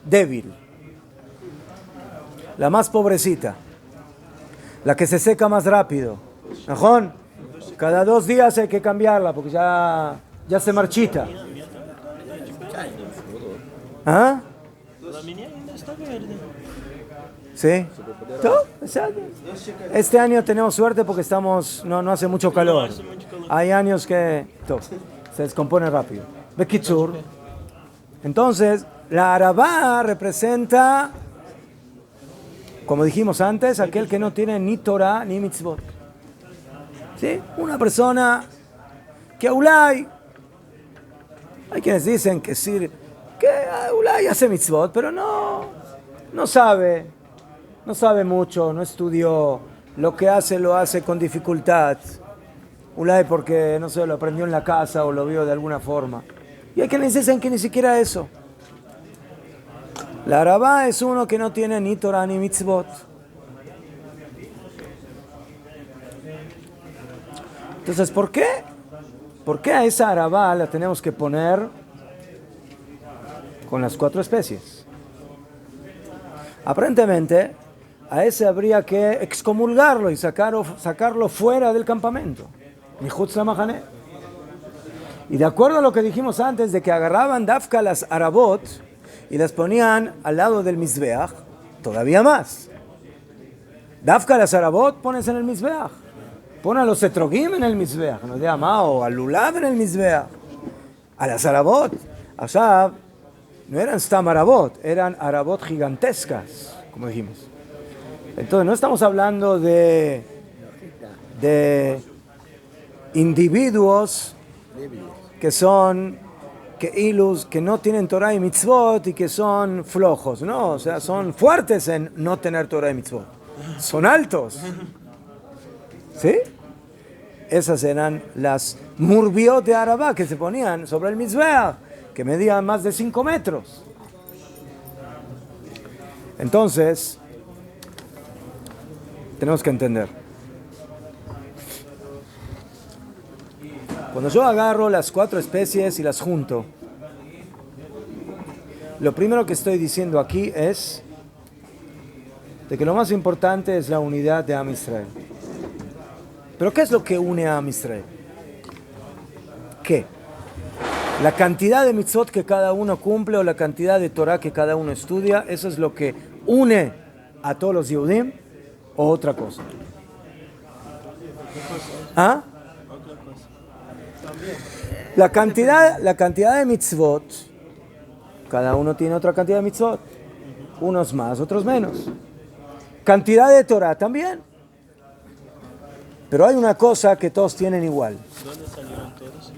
débil, la más pobrecita, la que se seca más rápido. ¿Najón? Cada 2 días hay que cambiarla porque ya se marchita. ¿Ah? ¿Sí? Este año tenemos suerte porque no hace mucho calor. Hay años que se descompone rápido. Bekitsur. Entonces, la Arabá representa, como dijimos antes, aquel que no tiene ni Torah ni mitzvot. ¿Sí? Una persona que Ulay, hay quienes dicen que Ulay hace mitzvot, pero no sabe mucho, no estudió, lo que hace lo hace con dificultad. Ulay porque, no sé, lo aprendió en la casa o lo vio de alguna forma. Y hay quienes dicen que ni siquiera eso. La Arabá es uno que no tiene ni Torah ni mitzvot. Entonces, ¿por qué? ¿Por qué a esa Arabá la tenemos que poner con las 4 especies? Aparentemente, a ese habría que excomulgarlo y sacarlo fuera del campamento. Michutz lamahané. Y de acuerdo a lo que dijimos antes, de que agarraban dafka las arabot y las ponían al lado del mizbeach, todavía más. Dafka las arabot pones en el mizbeach. Pon a los etrogim en el mizbeach, no de amao, al lulav en el mizbeach. A las arabot. Allá no eran stam arabot, eran arabot gigantescas, como dijimos. Entonces no estamos hablando de individuos que no tienen Torah y mitzvot y que son flojos, no, o sea, son fuertes en no tener Torah y mitzvot, son altos, ¿sí? Esas eran las murbiot de Arabá que se ponían sobre el mizbeach, que medían más de 5 metros. Entonces tenemos que entender, cuando yo agarro las 4 especies y las junto, lo primero que estoy diciendo aquí es de que lo más importante es la unidad de Am Israel. ¿Pero qué es lo que une a Am Israel? ¿Qué? La cantidad de mitzvot que cada uno cumple o la cantidad de Torah que cada uno estudia, eso es lo que une a todos los Yehudim, o otra cosa. ¿Ah? La cantidad de mitzvot, cada uno tiene otra cantidad de mitzvot. unos más, otros menos. Cantidad de Torah también. Pero hay una cosa que todos tienen igual. ¿Dónde salieron todos?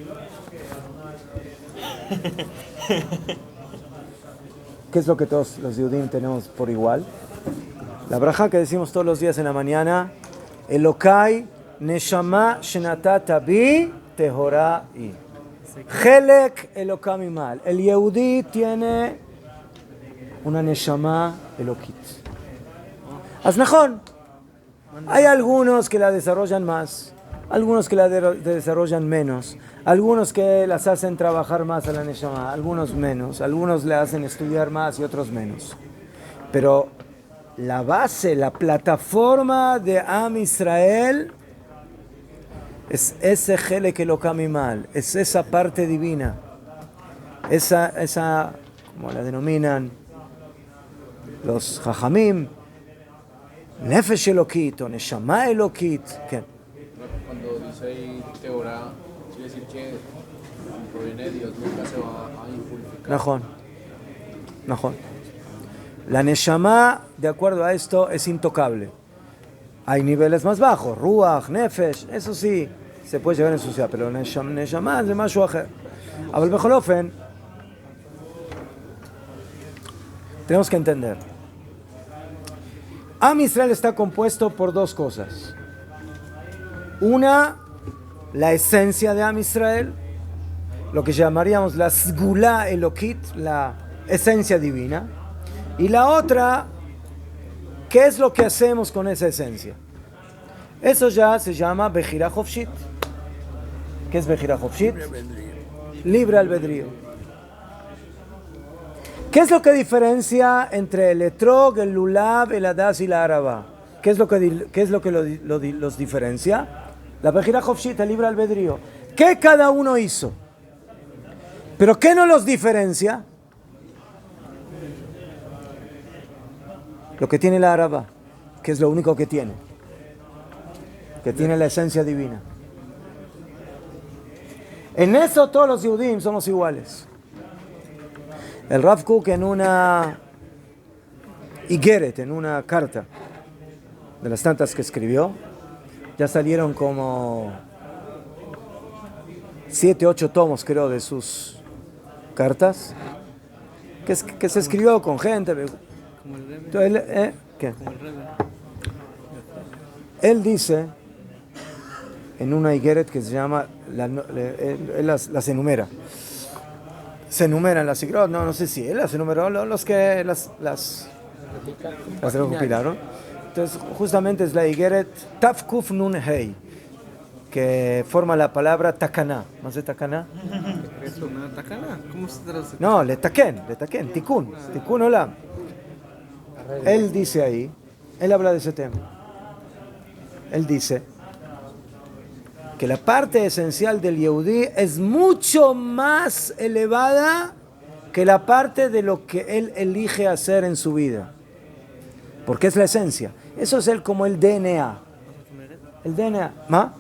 ¿Qué es lo que todos los Yudim tenemos por igual? La braja que decimos todos los días en la mañana, Elokai neshama shenatat bi tehorai. Helek Elokam imal. El Yehudi tiene una neshama elokit. Aznajón. Hay algunos que la desarrollan más, algunos que la desarrollan menos, algunos que las hacen trabajar más a la neshama, algunos menos, algunos le hacen estudiar más y otros menos. Pero la base, la plataforma de Am Israel es ese Helek Elokam imal, es esa parte divina, esa, como la denominan los Jajamim, Nefesh Elokit o Neshama Elokit. ¿Qué? Cuando dice ahí Teorá, quiere decir que proviene de Dios, nunca se va a impurificar. Najón. La Neshama, de acuerdo a esto, es intocable. Hay niveles más bajos, Ruach, Nefesh, eso sí, se puede llegar a ensuciar, pero Neshama es de más suaje. Aber bechol ofen, tenemos que entender. Am Israel está compuesto por dos cosas. Una, la esencia de Am Israel, lo que llamaríamos la Sgula Elokit, la esencia divina. Y la otra, ¿qué es lo que hacemos con esa esencia? Eso ya se llama Bechira Hofshit. ¿Qué es Bechira Hofshit? Libre albedrío. ¿Qué es lo que diferencia entre el etrog, el lulav, el hadas y la araba? ¿Qué es lo que los diferencia? La Bechira Hofshit, el libre albedrío. ¿Qué cada uno hizo? ¿Pero qué no los diferencia? Lo que tiene la araba, que es lo único que tiene la esencia divina. En eso todos los Yehudim somos iguales. El Rav Kook en una Igeret, en una carta de las tantas que escribió, ya salieron como 7, 8 tomos, creo, de sus cartas, que se escribió con gente. Entonces, ¿qué? Él dice en una Igeret que se llama, él las enumera. Se enumeran las Igrot, no sé si él las enumeró, los que las recopilaron. Entonces, justamente es la Igeret Tafkuf Nun Hei, que forma la palabra Takaná. ¿No sé Takaná? ¿Eso no es Takana? ¿Cómo se traduce? No, le Taken, Tikkun Olam. Él dice ahí, él habla de ese tema. Él dice que la parte esencial del Yehudí es mucho más elevada que la parte de lo que él elige hacer en su vida. Porque es la esencia. Eso es como el DNA. El DNA. ¿Ma?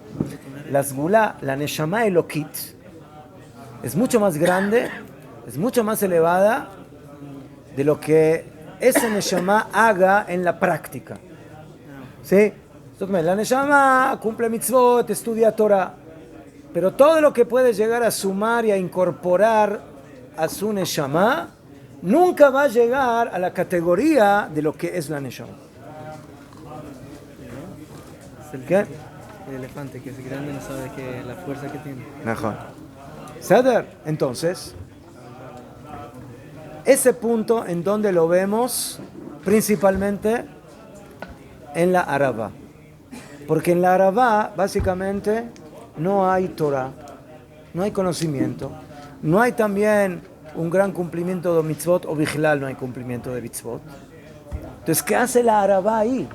La Sgula, la Neshama Elokit, es mucho más grande, es mucho más elevada de lo que ese Neshama haga en la práctica. ¿Sí? La Neshama cumple mitzvot, estudia Torah, pero todo lo que puede llegar a sumar y a incorporar a su Neshama nunca va a llegar a la categoría de lo que es la Neshama. ¿Qué? El elefante que es grande no sabe que la fuerza que tiene. Mejor. ¿Ceder? Entonces, ese punto en donde lo vemos principalmente en la Arabá. Porque en la Arabá, básicamente, no hay Torah, no hay conocimiento, no hay también un gran cumplimiento de mitzvot, o vigilal no hay cumplimiento de mitzvot. Entonces, ¿qué hace la Arabá ahí?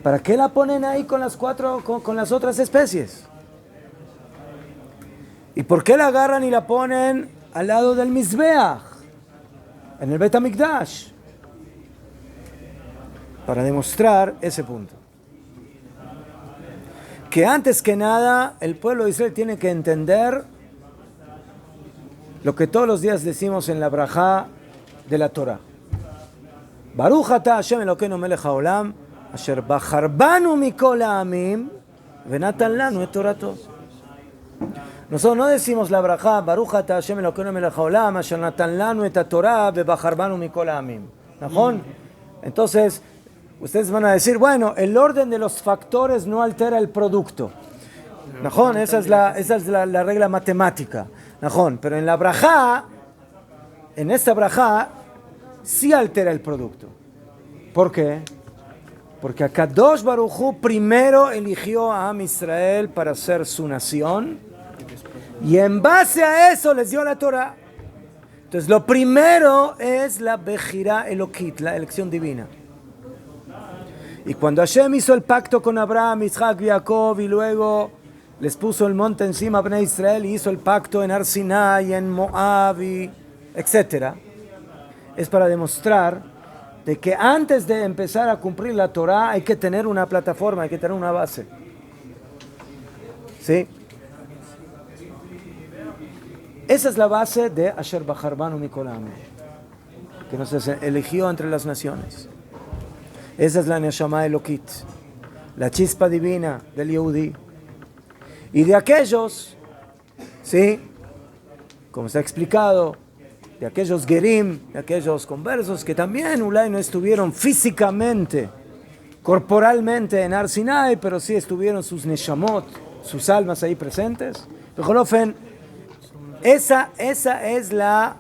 ¿Para qué la ponen ahí con las otras especies? ¿Y por qué la agarran y la ponen al lado del Mizbeach, en el Bet HaMikdash? Para demostrar ese punto. Que antes que nada el pueblo de Israel tiene que entender lo que todos los días decimos en la brajá de la Torah. Baruch ata Hashem Elokeinu melech haolam, asher bachar banu mikol ha'amim, venatan lanu et torato. Nosotros no decimos la braja, Baruch ata Hashem Elokeinu melech haolam, asher natan lanu et Torah, bechar banu mikol ha'amim. ¿Najón? Entonces, ustedes van a decir, bueno, el orden de los factores no altera el producto. ¿Najón? Esa es la regla matemática. ¿Najón? Pero en la braja, en esta braja, sí altera el producto. ¿Por qué? Porque Akadosh Baruj Hu primero eligió a Am Israel para ser su nación y en base a eso les dio la Torah. Entonces lo primero es la Bejirá Elokit, la elección divina. Y cuando Hashem hizo el pacto con Abraham, Isaac y Jacob y luego les puso el monte encima a Bnei Israel y hizo el pacto en Har Sinai, en Moab, y etc., es para demostrar de que antes de empezar a cumplir la Torah hay que tener una plataforma, hay que tener una base. ¿Sí? Esa es la base de Asher Bachar Banu Mikol Ha'amim, que nos eligió entre las naciones. Esa es la Neshama Elokit, la chispa divina del Yehudi. Y de aquellos, ¿sí?, como se ha explicado, de aquellos gerim, de aquellos conversos que también Ulay no estuvieron físicamente, corporalmente en Har Sinai, pero sí estuvieron sus neshamot, sus almas ahí presentes. Esa es la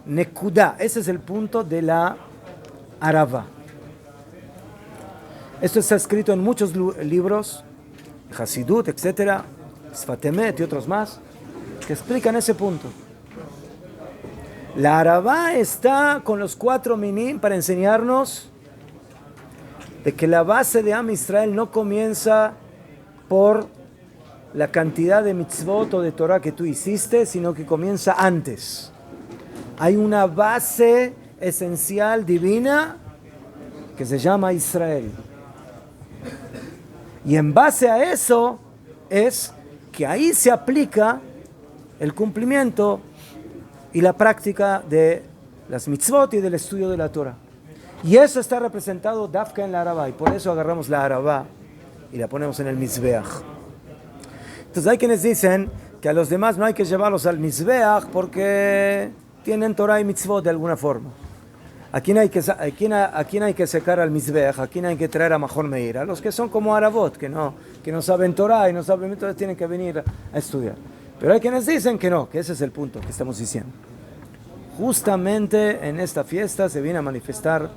nekuda, ese es el punto de la Arava. Esto está escrito en muchos libros, Hasidut, etc., Sfat Emet y otros más, que explican ese punto. La Arava está con los 4 minim para enseñarnos de que la base de Am Israel no comienza por la cantidad de mitzvot o de Torah que tú hiciste, sino que comienza antes. Hay una base esencial divina que se llama Israel. Y en base a eso es que ahí se aplica el cumplimiento y la práctica de las mitzvot y del estudio de la Torah. Y eso está representado Dafka en la Arava, y por eso agarramos la Arava y la ponemos en el Mizbeach. Entonces hay quienes dicen que a los demás no hay que llevarlos al Mizbeach porque tienen Torah y mitzvot de alguna forma. ¿A quién hay que secar al Mizbeach? ¿A quién hay que traer a Mahon Meir? A los que son como Aravot, que no saben Torah y no saben, entonces tienen que venir a estudiar. Pero hay quienes dicen que no, que ese es el punto que estamos diciendo. Justamente en esta fiesta se viene a manifestar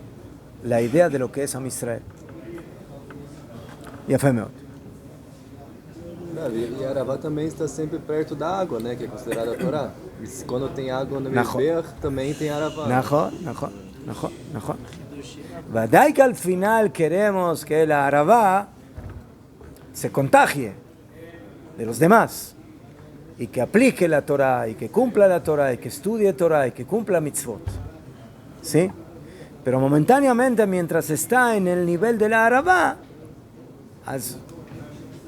la idea de lo que es Am Israel. E a fé, meu. E Arava também está sempre perto da água, né? Que é considerada a Torá. E quando tem água no Mizbeach, também tem Arava. נכון. ודאי que al final queremos que la Arava se contagie de los demás y que aplique la Torah y que cumpla la Torah y que estudie Torah y que cumpla mitzvot. ¿Sí? Pero momentáneamente, mientras está en el nivel de la Arava,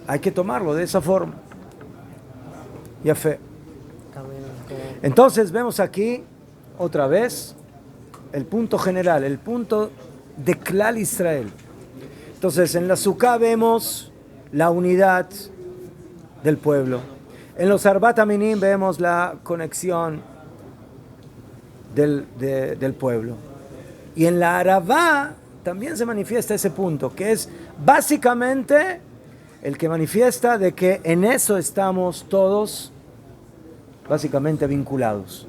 hay que tomarlo de esa forma. Ya fe. Entonces vemos aquí otra vez el punto general, el punto de Klal Israel. Entonces en la Sukkah vemos la unidad del pueblo. En los Arbat Aminim vemos la conexión del pueblo. Y en la Arava también se manifiesta ese punto, que es básicamente el que manifiesta de que en eso estamos todos básicamente vinculados.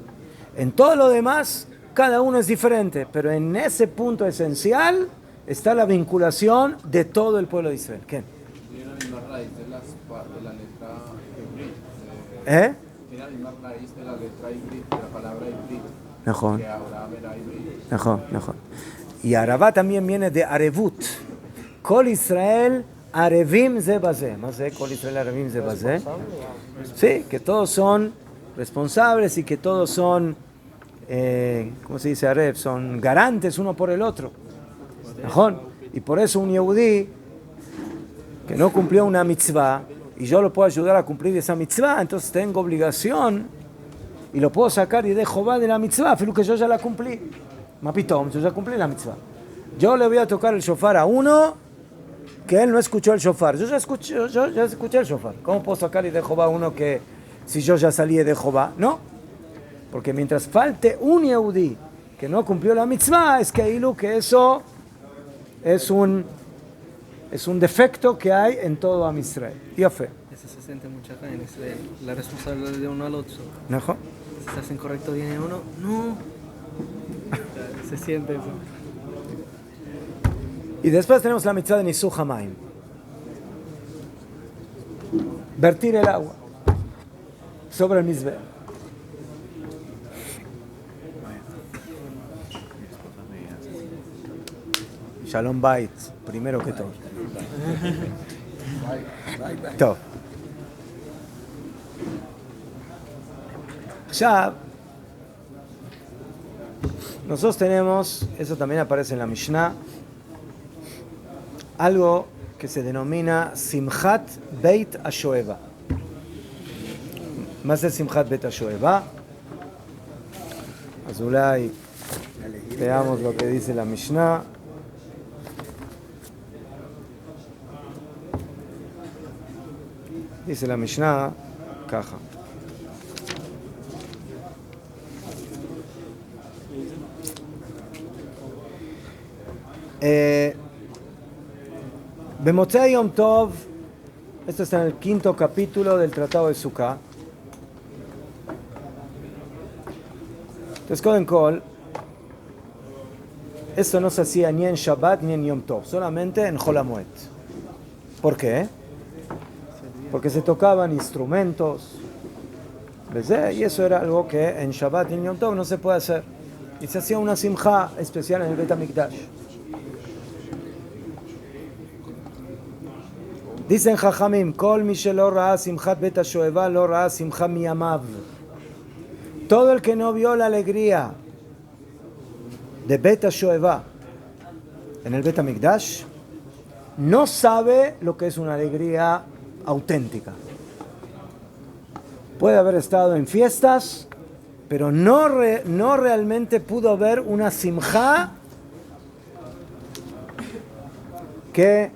En todo lo demás, cada uno es diferente, pero en ese punto esencial está la vinculación de todo el pueblo de Israel. ¿Qué? Tiene la misma raíz de la letra Ivrit. Tiene la misma raíz de la letra Ivrit, de la palabra Ivrit. Najón. Que ahora verá Ivrit. Najón. Y Arava también viene de Arevut. Kol Israel Arevim ze bazeh. Más de Kol Israel Arevim ze bazeh. Sí, que todos son responsables y que todos son, ¿cómo se dice Arev? Son garantes uno por el otro. Najón. Y por eso un Yehudí que no cumplió una mitzvah y yo lo puedo ayudar a cumplir esa mitzvah, entonces tengo obligación y lo puedo sacar y de Jobá de la mitzvah, pero que yo ya la cumplí. Mapitom, yo ya cumplí la mitzvah. yo le voy a tocar el shofar a uno que él no escuchó el shofar. Yo ya escuché el shofar. ¿Cómo puedo sacar de Jehová a uno que si yo ya salí de Jehová? No. Porque mientras falte un Yehudí que no cumplió la mitzvah, es que eso es un defecto que hay en todo Am Israel. Y a fe. Eso se siente mucho acá en Israel. La responsabilidad de uno al otro. ¿No? Si estás incorrecto, viene uno. No. Se siente eso. Y después tenemos la mitzvah de Nisuch Hamayim. Vertir el agua sobre el mizbeach. Shalom Bait, primero que todo. Todo. Ya, nosotros tenemos, eso también aparece en la Mishnah, algo que se denomina Simchat Beit HaShoeva. Más de Simchat Beit HaShoeva. Azulay, veamos lo que dice la Mishnah. Dice la Mishnah, caja. Bemotzei Yom Tov, esto está en el 5º capítulo del Tratado de Sukkah. Entonces, Koden Kol, esto no se hacía ni en Shabbat ni en Yom Tov, solamente en Chol HaMoed. ¿Por qué? Porque se tocaban instrumentos, ¿ves? Y eso era algo que en Shabbat y en Yom Tov no se puede hacer. Y se hacía una simcha especial en el Bet HaMikdash. Dicen Jajamim, Kol mi shelo ra'a simchat Bet HaShoeva lo ra'a simcha miyamav. Todo el que no vio la alegría de Bet HaShoeva en el Bet HaMikdash no sabe lo que es una alegría auténtica. Puede haber estado en fiestas, pero no realmente pudo ver una simjá que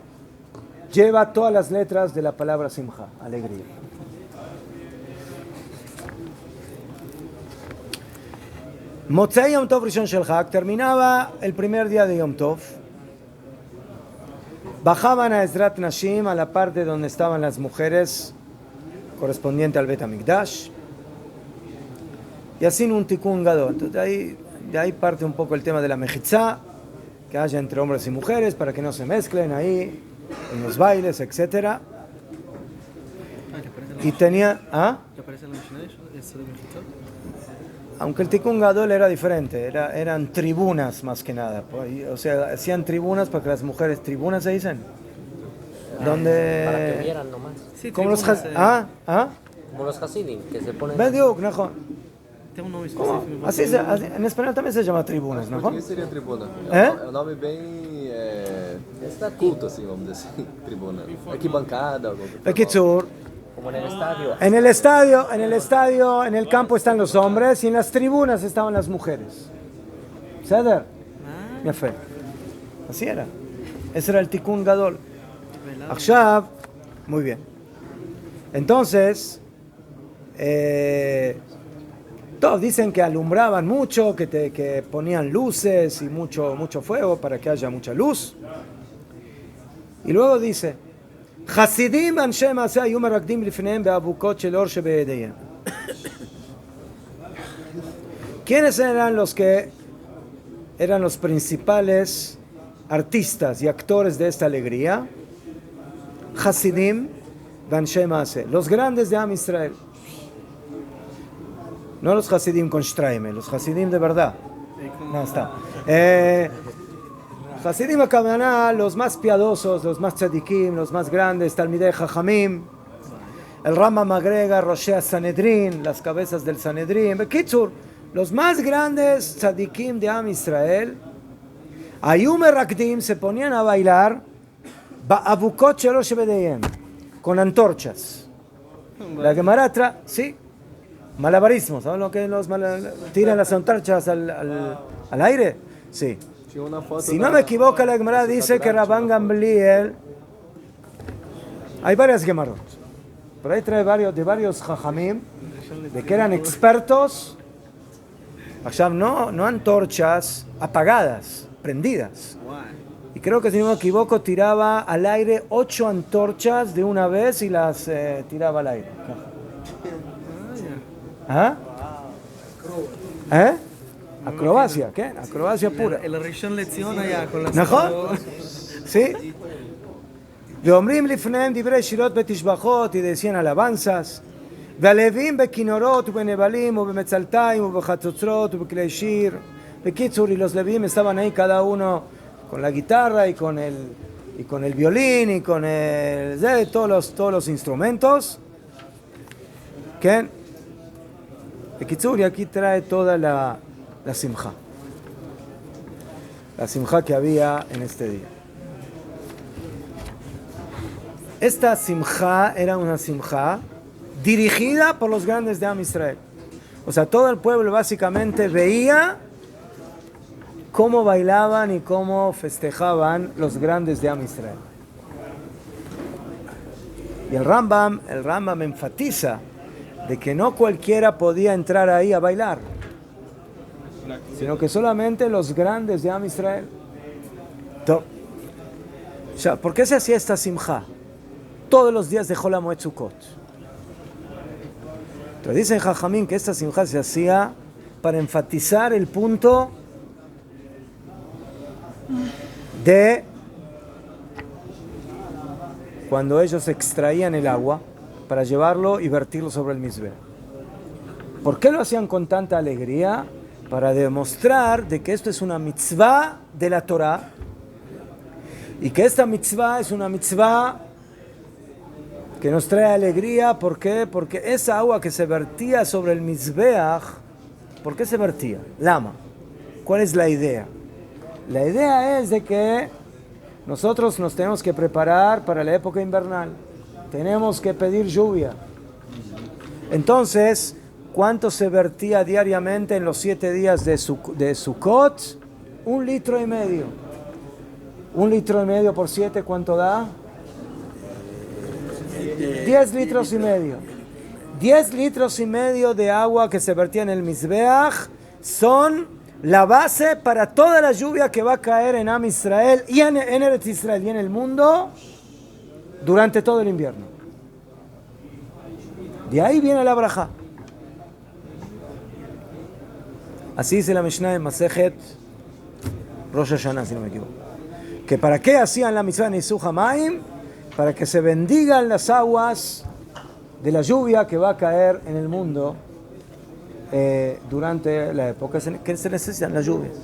lleva todas las letras de la palabra simjá, alegría. Motzei Yom Tov Rishon Shel Chag, terminaba el primer día de Yom Tov. Bajaban a Ezrat Nashim, a la parte donde estaban las mujeres, correspondiente al Bet HaMikdash, y así un Tikkun Gadol. Entonces de ahí parte un poco el tema de la mejitzá, que haya entre hombres y mujeres, para que no se mezclen ahí, en los bailes, etc. Y tenía... ¿Ah? ¿Te parece la Mishnah eso de Mejitza? Aunque el Tikkun Gadol era diferente, eran tribunas más que nada. O sea, hacían tribunas para que las mujeres, tribunas se dicen, donde... Para que vieran nomás. Sí, como los Como los Hasidim, que se ponen... Bediuk, ¿no? Tem nome específico. Así en español también se llama tribunas, ¿no? Por que seria tribuna? É? É um nome bem Está aquí, culto, assim, vamos dizer assim, tribuna. Arquibancada, alguma coisa. Bekitzur, como en el estadio. en el campo están los hombres y en las tribunas estaban las mujeres. ¿Ceder? Ya fe. Así era. Ese era el Tikkun Gadol. Akshav, muy bien. Entonces, todos dicen que alumbraban mucho, que ponían luces y mucho fuego para que haya mucha luz. Y luego dice, Hasidim anshe ma'aseh hayu merakdim lifneim be'avukot shel or shebeyedeyhem. ¿Quiénes eran los que eran los principales artistas y actores de esta alegría? Hasidim anshe ma'aseh, los grandes de Am Israel. No los Hasidim con Shtraime, los Hasidim de verdad. No, está. Hasidim Akamaná, los más piadosos, los más tzadikim, los más grandes, Talmidei Jajamim, el Rama Magrega, Roshea Sanedrin, las cabezas del Sanedrin, Bekitzur, los más grandes tzadikim de Am Israel, Ayum Rakdim se ponían a bailar, Ba'avukot shelo shebedeyhem, con antorchas. La Gemara sí. Malabarismo, ¿saben lo que tiran las antorchas al aire? Sí. Tinha uma foto Si no me equivoco, la Gemara dice que Rabban Gamliel, hay varias Gemarot, pero ahí trae varios Jajamim, de que eran expertos, no antorchas apagadas, prendidas. Y creo que si no me equivoco, tiraba al aire 8 antorchas de una vez y las tiraba al aire. ¿Ah? ¿Eh? Acrobacia, ¿qué? Acrobacia pura. El Rishon Lezion allá con las... ¿נכון? ¿Sí? ואומרים לפניהם דברי שירות בתשבחות, y decían alabanzas, והלווים בכינורות ובנבלים ובמצלתיים ובחצוצרות ובכלי שיר. בקיצור, y los levíim estaban ahí cada uno con la guitarra y con el violín y con todos los instrumentos. ¿Qué? בקיצור, y aquí trae toda la simja. La simja que había en este día. Esta simja era una simja dirigida por los grandes de Am Israel. O sea, todo el pueblo básicamente veía cómo bailaban y cómo festejaban los grandes de Am Israel. Y el Rambam enfatiza de que no cualquiera podía entrar ahí a bailar, sino que solamente los grandes de Am Israel. O sea, ¿por qué se hacía esta simja todos los días de Hol HaMoed Sukkot? Entonces dicen Jajamín que esta simja se hacía para enfatizar el punto de cuando ellos extraían el agua para llevarlo y vertirlo sobre el Mizbeach. ¿Por qué lo hacían con tanta alegría? Para demostrar de que esto es una mitzvah de la Torah y que esta mitzvah es una mitzvah que nos trae alegría. ¿Por qué? Porque esa agua que se vertía sobre el Mizbeach, ¿por qué se vertía? Lama. ¿Cuál es la idea? La idea es de que nosotros nos tenemos que preparar para la época invernal. Tenemos que pedir lluvia. Entonces, ¿cuánto se vertía diariamente en los 7 días de Sukkot? 1,5 litros. 1,5 litros por 7, ¿cuánto da? 10,5 litros. 10,5 litros de agua que se vertía en el Mizbeach son la base para toda la lluvia que va a caer en Am Israel y en Eretz Israel y en el mundo durante todo el invierno. De ahí viene la braja. Así dice la Mishnah en Masejet Rosh Hashanah, si no me equivoco. Que para qué hacían la mitzvah Nisuch HaMayim, para que se bendigan las aguas de la lluvia que va a caer en el mundo durante la época que se necesitan las lluvias.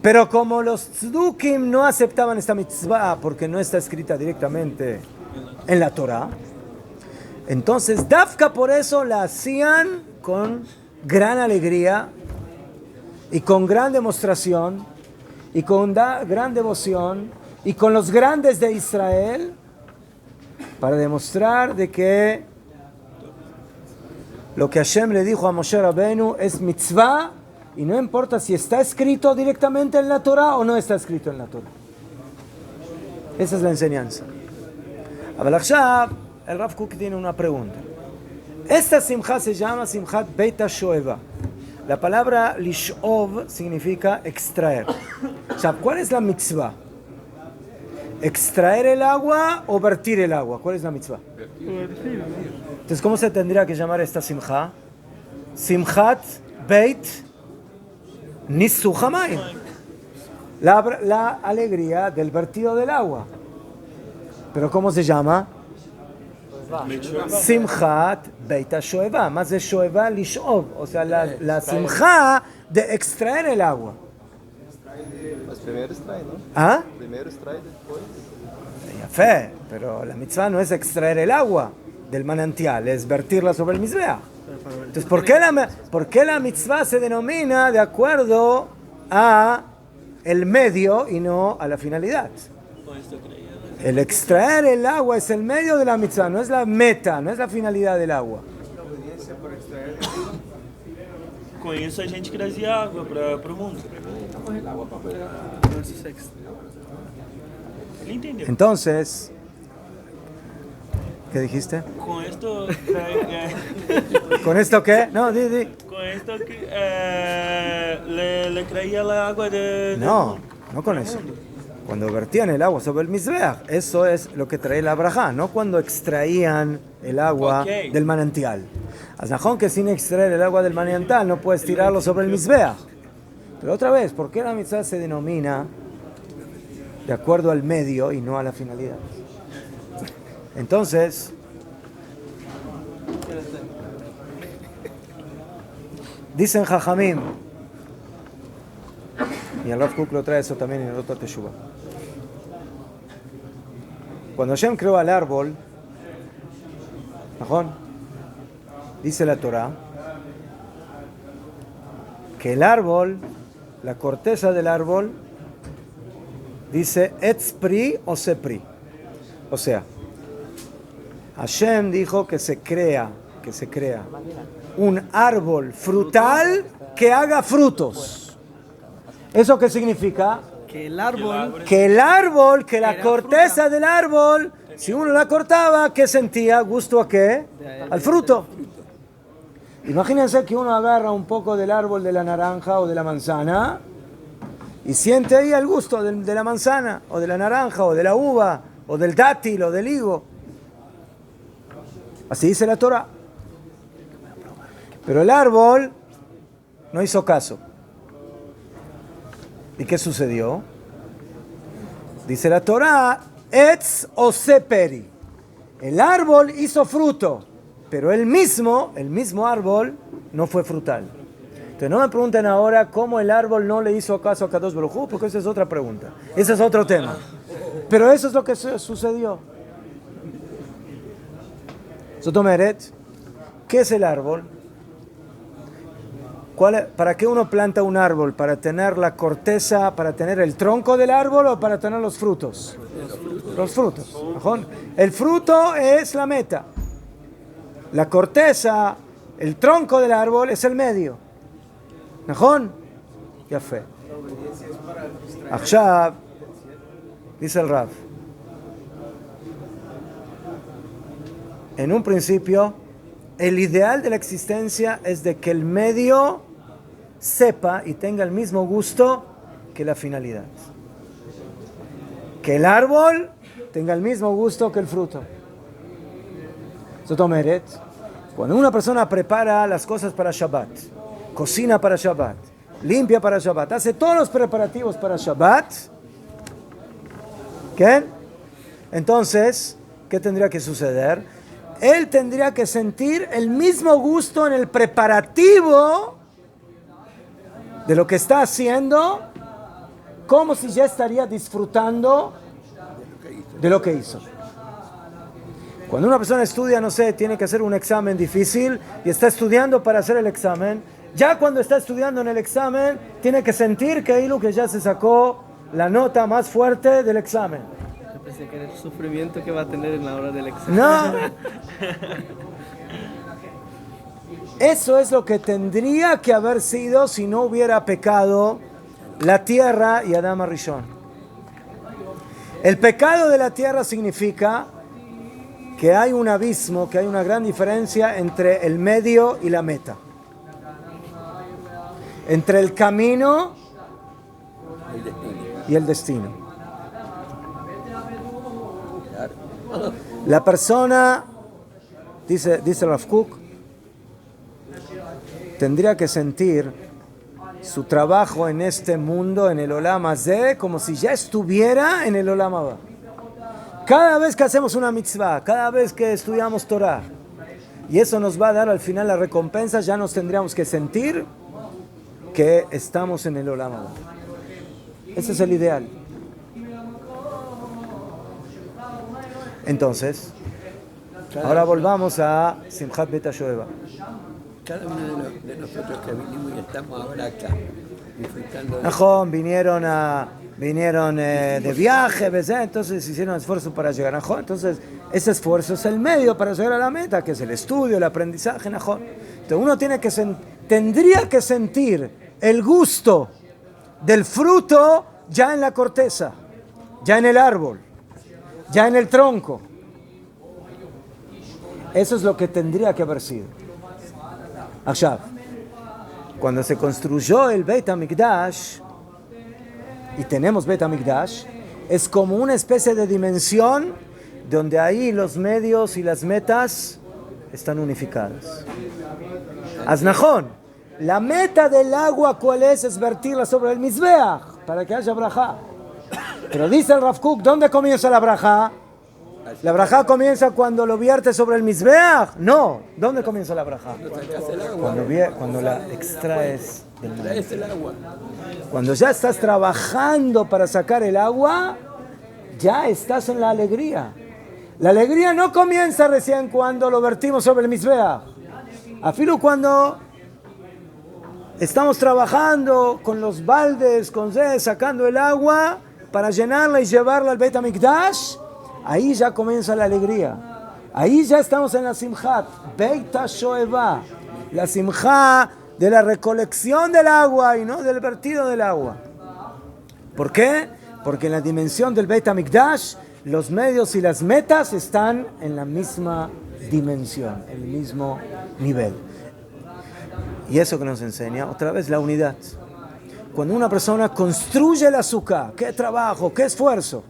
Pero como los tzdukim no aceptaban esta mitzvah porque no está escrita directamente en la Torah, entonces Dafka por eso la hacían con gran alegría y con gran demostración y con gran devoción y con los grandes de Israel para demostrar de que lo que Hashem le dijo a Moshe Rabbeinu es mitzvah y no importa si está escrito directamente en la Torah o no está escrito en la Torah. Esa es la enseñanza. Pero ahora el Rav Kook tiene una pregunta. Esta simcha se llama Simchat Beit HaShoeva. La palabra lishov significa extraer. O sea, ¿cuál es la mitzvah? ¿Extraer el agua o vertir el agua? ¿Cuál es la mitzvah? Entonces, ¿cómo se tendría que llamar esta simcha? Simchat Beit Nisuch HaMayim. La alegría del vertido del agua. ¿Pero cómo se llama? Simchat Beit HaShoeva. Más de Shoeva lishov. O sea, la simcha de extraer el agua. Mas primeiro extrai, ¿no? ¿Ah? Primeiro extrai, después. Ya fe, pero la mitzvah no es extraer el agua del manantial, es vertirla sobre el Mizbeach. Entonces, ¿por qué la mitzvah se denomina de acuerdo a el medio y no a la finalidad? El extraer el agua es el medio de la mitzvah, no es la meta, no es la finalidad del agua. Com isso a gente trazia água para o mundo. Verso sexto. Ele entendeu. Entonces, ¿qué dijiste? Com esto, ¿Con esto qué? No, di. com esto que, le traía la agua de... No, no con eso. Cuando vertían el agua sobre el Mizbeach, eso es lo que trae la brajá, no cuando extraían el agua Ok. del manantial. Azajón que sin extraer el agua del manantial no puedes tirarlo sobre el Mizbeach. Pero otra vez, ¿por qué la mitzvah se denomina de acuerdo al medio y no a la finalidad? Entonces, dicen Jajamim, y el Rav Kook lo trae eso también en el otro Teshuvah. Cuando Hashem creó al árbol, ¿najón? Dice la Torah que el árbol, la corteza del árbol, dice etz pri o se pri. O sea, Hashem dijo que se crea un árbol frutal que haga frutos. ¿Eso qué significa? Que el árbol Que la corteza del árbol, si uno la cortaba, ¿qué sentía? ¿Gusto a qué? Al fruto. Imagínense que uno agarra un poco del árbol de la naranja o de la manzana y siente ahí el gusto de la manzana o de la naranja o de la uva o del dátil o del higo. Así dice la Torah. Pero el árbol no hizo caso. ¿Y qué sucedió? Dice la Torah, etz o seperi. El árbol hizo fruto, pero el mismo árbol no fue frutal. Entonces no me pregunten ahora cómo el árbol no le hizo caso a Kadosh Baruj Hu, porque esa es otra pregunta. Ese es otro tema. Pero eso es lo que sucedió. Sotomeret, ¿qué es el árbol? ¿Para qué uno planta un árbol? ¿Para tener la corteza, para tener el tronco del árbol o para tener los frutos? Los frutos. El fruto es la meta. La corteza, el tronco del árbol es el medio. ¿Najón? Ya fe. Achshav, dice el Rav. En un principio, el ideal de la existencia es de que el medio sepa y tenga el mismo gusto que la finalidad. Que el árbol tenga el mismo gusto que el fruto. Sotomeret, cuando una persona prepara las cosas para Shabbat, cocina para Shabbat, limpia para Shabbat, hace todos los preparativos para Shabbat, ¿qué? Entonces, ¿qué tendría que suceder? Él tendría que sentir el mismo gusto en el preparativo de lo que está haciendo, como si ya estaría disfrutando de lo que hizo. Cuando una persona estudia, no sé, tiene que hacer un examen difícil y está estudiando para hacer el examen, ya cuando está estudiando en el examen, tiene que sentir que ya se sacó la nota más fuerte del examen. Yo pensé que era el sufrimiento que va a tener en la hora del examen. No. Eso es lo que tendría que haber sido si no hubiera pecado la tierra y Adán Rishon. El pecado de la tierra significa que hay un abismo, que hay una gran diferencia entre el medio y la meta. Entre el camino y el destino. La persona, dice Rav Kook, tendría que sentir su trabajo en este mundo, en el Olam Hazeh, como si ya estuviera en el Olam Haba. Cada vez que hacemos una mitzvah, cada vez que estudiamos Torah, y eso nos va a dar al final la recompensa, ya nos tendríamos que sentir que estamos en el Olam Haba. Ese es el ideal. Entonces, ahora volvamos a Simchat Bet HaShoeva. Cada uno de nosotros que vinimos y estamos ahora acá, disfrutando de... Najón, vinieron de viaje, ¿ves? Entonces hicieron esfuerzo para llegar a Najón. Entonces, ese esfuerzo es el medio para llegar a la meta, que es el estudio, el aprendizaje, Najón. Entonces, uno tiene que tendría que sentir el gusto del fruto ya en la corteza, ya en el árbol, ya en el tronco. Eso es lo que tendría que haber sido. Ahora, cuando se construyó el Beit HaMikdash, y tenemos Beit HaMikdash, es como una especie de dimensión donde ahí los medios y las metas están unificadas. Aznajón, la meta del agua, ¿cuál es? Es vertirla sobre el Mizbeach, para que haya brajá. Pero dice el Rav Kook, ¿dónde comienza la brajá? ¿La brajá comienza cuando lo viertes sobre el Mizbeach? No. ¿Dónde comienza la brajá? Cuando la extraes del mar. Cuando ya estás trabajando para sacar el agua, ya estás en la alegría. La alegría no comienza recién cuando lo vertimos sobre el Mizbeach. Afilo cuando estamos trabajando con los baldes, sacando el agua para llenarla y llevarla al Beit HaMikdash, ahí ya comienza la alegría. Ahí ya estamos en la Simchat, Beit HaShoevah, la Simchat de la recolección del agua y no del vertido del agua. ¿Por qué? Porque en la dimensión del Beit HaMikdash, los medios y las metas están en la misma dimensión, en el mismo nivel. Y eso que nos enseña, otra vez, la unidad. Cuando una persona construye el azúcar, qué trabajo, qué esfuerzo.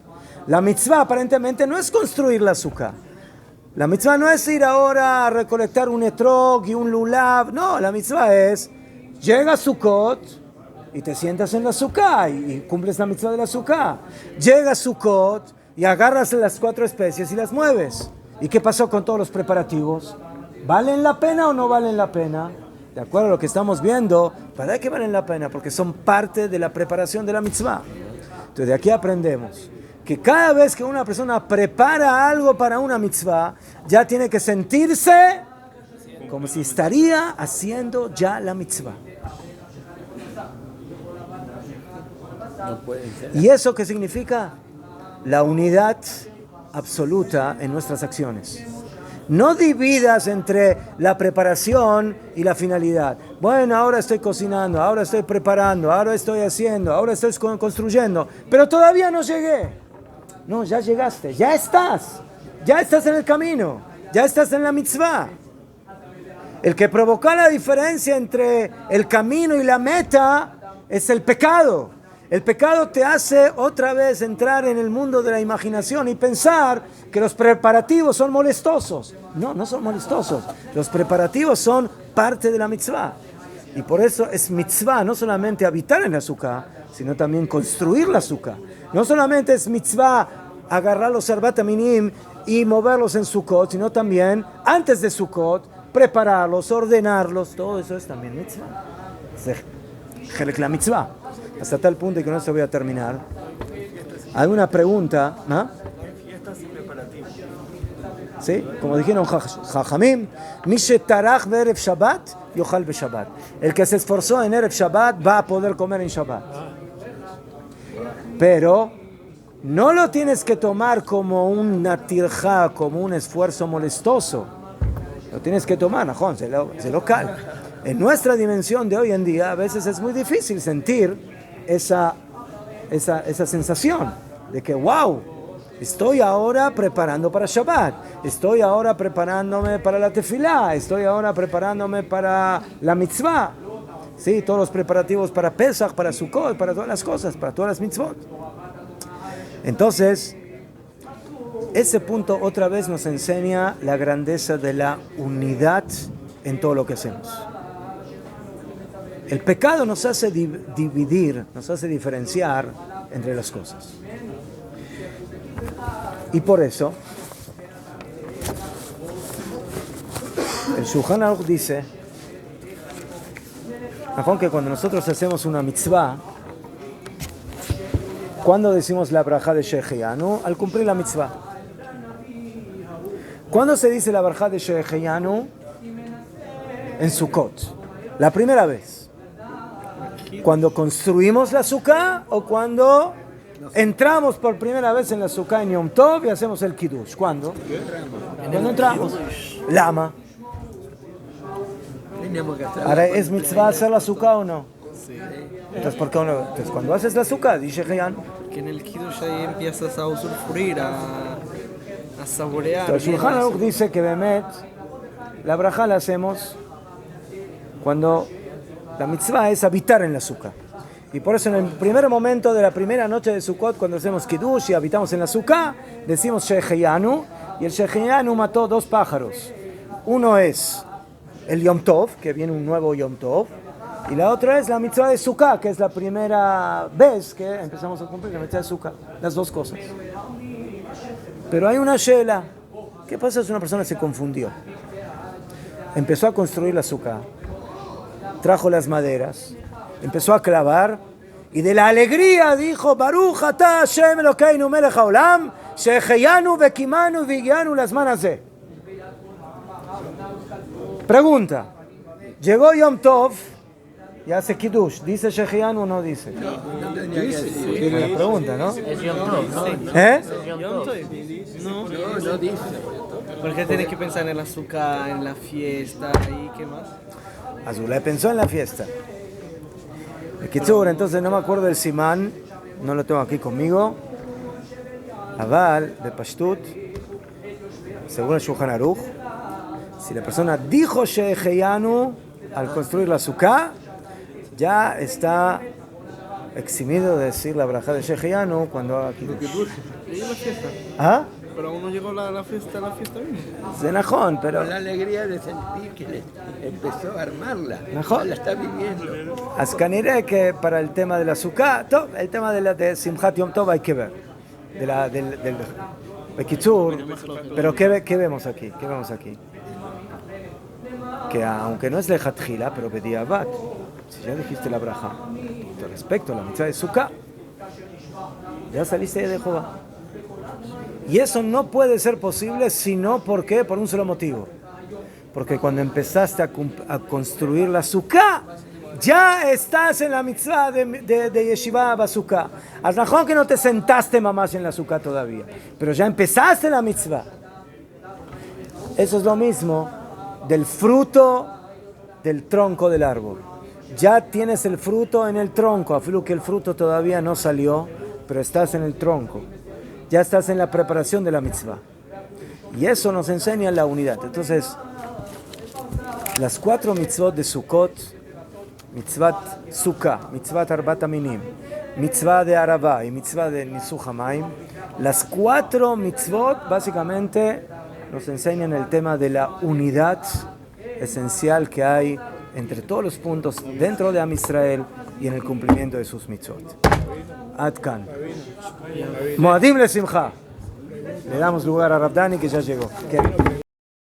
La mitzvah aparentemente no es construir la azúcar. La mitzvah no es ir ahora a recolectar un etrog y un lulav. No, la mitzvah es, llega a Sukkot y te sientas en la azúcar y cumples la mitzvah del azúcar. Llega a Sukkot y agarras las 4 especies y las mueves. ¿Y qué pasó con todos los preparativos? ¿Valen la pena o no valen la pena? De acuerdo a lo que estamos viendo, ¿para qué valen la pena? Porque son parte de la preparación de la mitzvah. Entonces de aquí aprendemos que cada vez que una persona prepara algo para una mitzvah, ya tiene que sentirse como si estaría haciendo ya la mitzvah. ¿Y eso qué significa? La unidad absoluta en nuestras acciones. No dividas entre la preparación y la finalidad. Bueno, ahora estoy cocinando, ahora estoy preparando, ahora estoy haciendo, ahora estoy construyendo, pero todavía no llegué. No, ya llegaste, ya estás en el camino, ya estás en la mitzvah. El que provoca la diferencia entre el camino y la meta es el pecado. El pecado te hace otra vez entrar en el mundo de la imaginación y pensar que los preparativos son molestosos. No, no son molestosos. Los preparativos son parte de la mitzvah. Y por eso es mitzvah no solamente habitar en la azúcar, sino también construir la azúcar. No solamente es mitzvah agarrar los Arbat Aminim y moverlos en Sukkot, sino también antes de Sukkot prepararlos, ordenarlos. Todo eso es también mitzvah. Es la mitzvah. Hasta tal punto y con eso voy a terminar. ¿Alguna pregunta? ¿No? Fiestas y preparativos. ¿Sí? Como dijeron Jajamim, Mishe tarach be'erev Shabbat, yochal be'Shabbat. El que se esforzó en Erev Shabbat va a poder comer en Shabbat. Pero no lo tienes que tomar como una tirja, como un esfuerzo molestoso. Lo tienes que tomar, najón, se lo cal. En nuestra dimensión de hoy en día, a veces es muy difícil sentir esa sensación de que, wow, estoy ahora preparando para Shabbat, estoy ahora preparándome para la tefilá, estoy ahora preparándome para la mitzvah, ¿sí? Todos los preparativos para Pesach, para Sukkot, para todas las cosas, para todas las mitzvot. Entonces, ese punto otra vez nos enseña la grandeza de la unidad en todo lo que hacemos. El pecado nos hace dividir, nos hace diferenciar entre las cosas. Y por eso, el Shulchan Aruch dice, que cuando nosotros hacemos una mitzvah, ¿cuándo decimos la brajá de Sheheyanu? Al cumplir la mitzvah. ¿Cuándo se dice la brajá de Sheheyanu? En Sukkot. La primera vez. ¿Cuando construimos la azúcar o cuando entramos por primera vez en la azúcar en Yom Tov y hacemos el Kiddush? ¿Cuándo? Cuando entramos. Lama. Teníamos que hacer Ahora, ¿es mitzvah hacer la azúcar o no? Entonces, ¿por qué no? Entonces, cuando haces la azúcar, dice Sheheanu. Que en el Kiddush ahí empiezas a usufruir, a saborear. Entonces, Shulchan Aruch dice que Bemet, la braja la hacemos cuando la mitzvah es habitar en la azúcar. Y por eso en el primer momento de la primera noche de Sukkot, cuando hacemos Kiddush y habitamos en la azúcar, decimos Sheheanu, y el Sheheanu mató 2 pájaros. Uno es el Yom Tov, que viene un nuevo Yom Tov, y la otra es la mitzvah de Sukkah, que es la primera vez que empezamos a cumplir la mitzvah de Sukkah. Las 2 cosas. Pero hay una shela. ¿Qué pasa si una persona se confundió? Empezó a construir la azúcar, trajo las maderas, empezó a clavar y de la alegría dijo: Baruch atah Hashem Elokeinu melech haolam sheheyanu vekimanu vigyanu las manas de. Pregunta: llegó Yom Tov y hace Kiddush, ¿dice Sheheyanu o no dice? No tenía que decir. Buena pregunta, ¿no? Es Yom Tov, ¿no? ¿Eh? Es Yom Tov. No, No dice. porque tienes que pensar en el azúcar, en la fiesta y qué más. Azulay pensó en la fiesta. El Kitzur, entonces no me acuerdo del Simán, no lo tengo aquí conmigo. Aval, de Pashtut, según el Shulchan Aruch, si la persona dijo Sheheyanu al construir la azúcar, ya está eximido de decir la braja de Sheheyanu cuando haga Kiddush. ¿Y la fiesta? ¿Ah? Pero aún no llegó la fiesta misma. Zenajón, pero... Con la alegría de sentir que le empezó a armarla. Mejor. Ya la está viviendo. Ascaniré que para el tema del azúcar, el tema de Simchat Yom Tov hay que ver. Del Kitzur, pero ¿qué vemos aquí? ¿Qué vemos aquí? Que aunque no es lejatjila, pero bediabat, si ya dijiste la braja, respecto a la mitzvah de Sukkah, ya saliste de Jehová. Y eso no puede ser posible sino ¿por qué? Por un solo motivo. Porque cuando empezaste a construir la Sukkah, ya estás en la mitzvah de Yeshiva Bazooka. Al rajón que no te sentaste mamás en la Sukkah todavía, pero ya empezaste la mitzvah. Eso es lo mismo del fruto del tronco del árbol. Ya tienes el fruto en el tronco, afirmo que el fruto todavía no salió, pero estás en el tronco. Ya estás en la preparación de la mitzvah. Y eso nos enseña la unidad. Entonces, las 4 mitzvot de Sukkot, mitzvat Sukkah, mitzvat Arbat Aminim, mitzvah de Arabá y mitzvah de Nisuch Hamayim, las 4 mitzvot básicamente nos enseñan el tema de la unidad esencial que hay entre todos los puntos dentro de Am Israel y en el cumplimiento de sus mitzvot. Ad Kan. Moadim le Simcha. Le damos lugar a Rav Dani que ya llegó.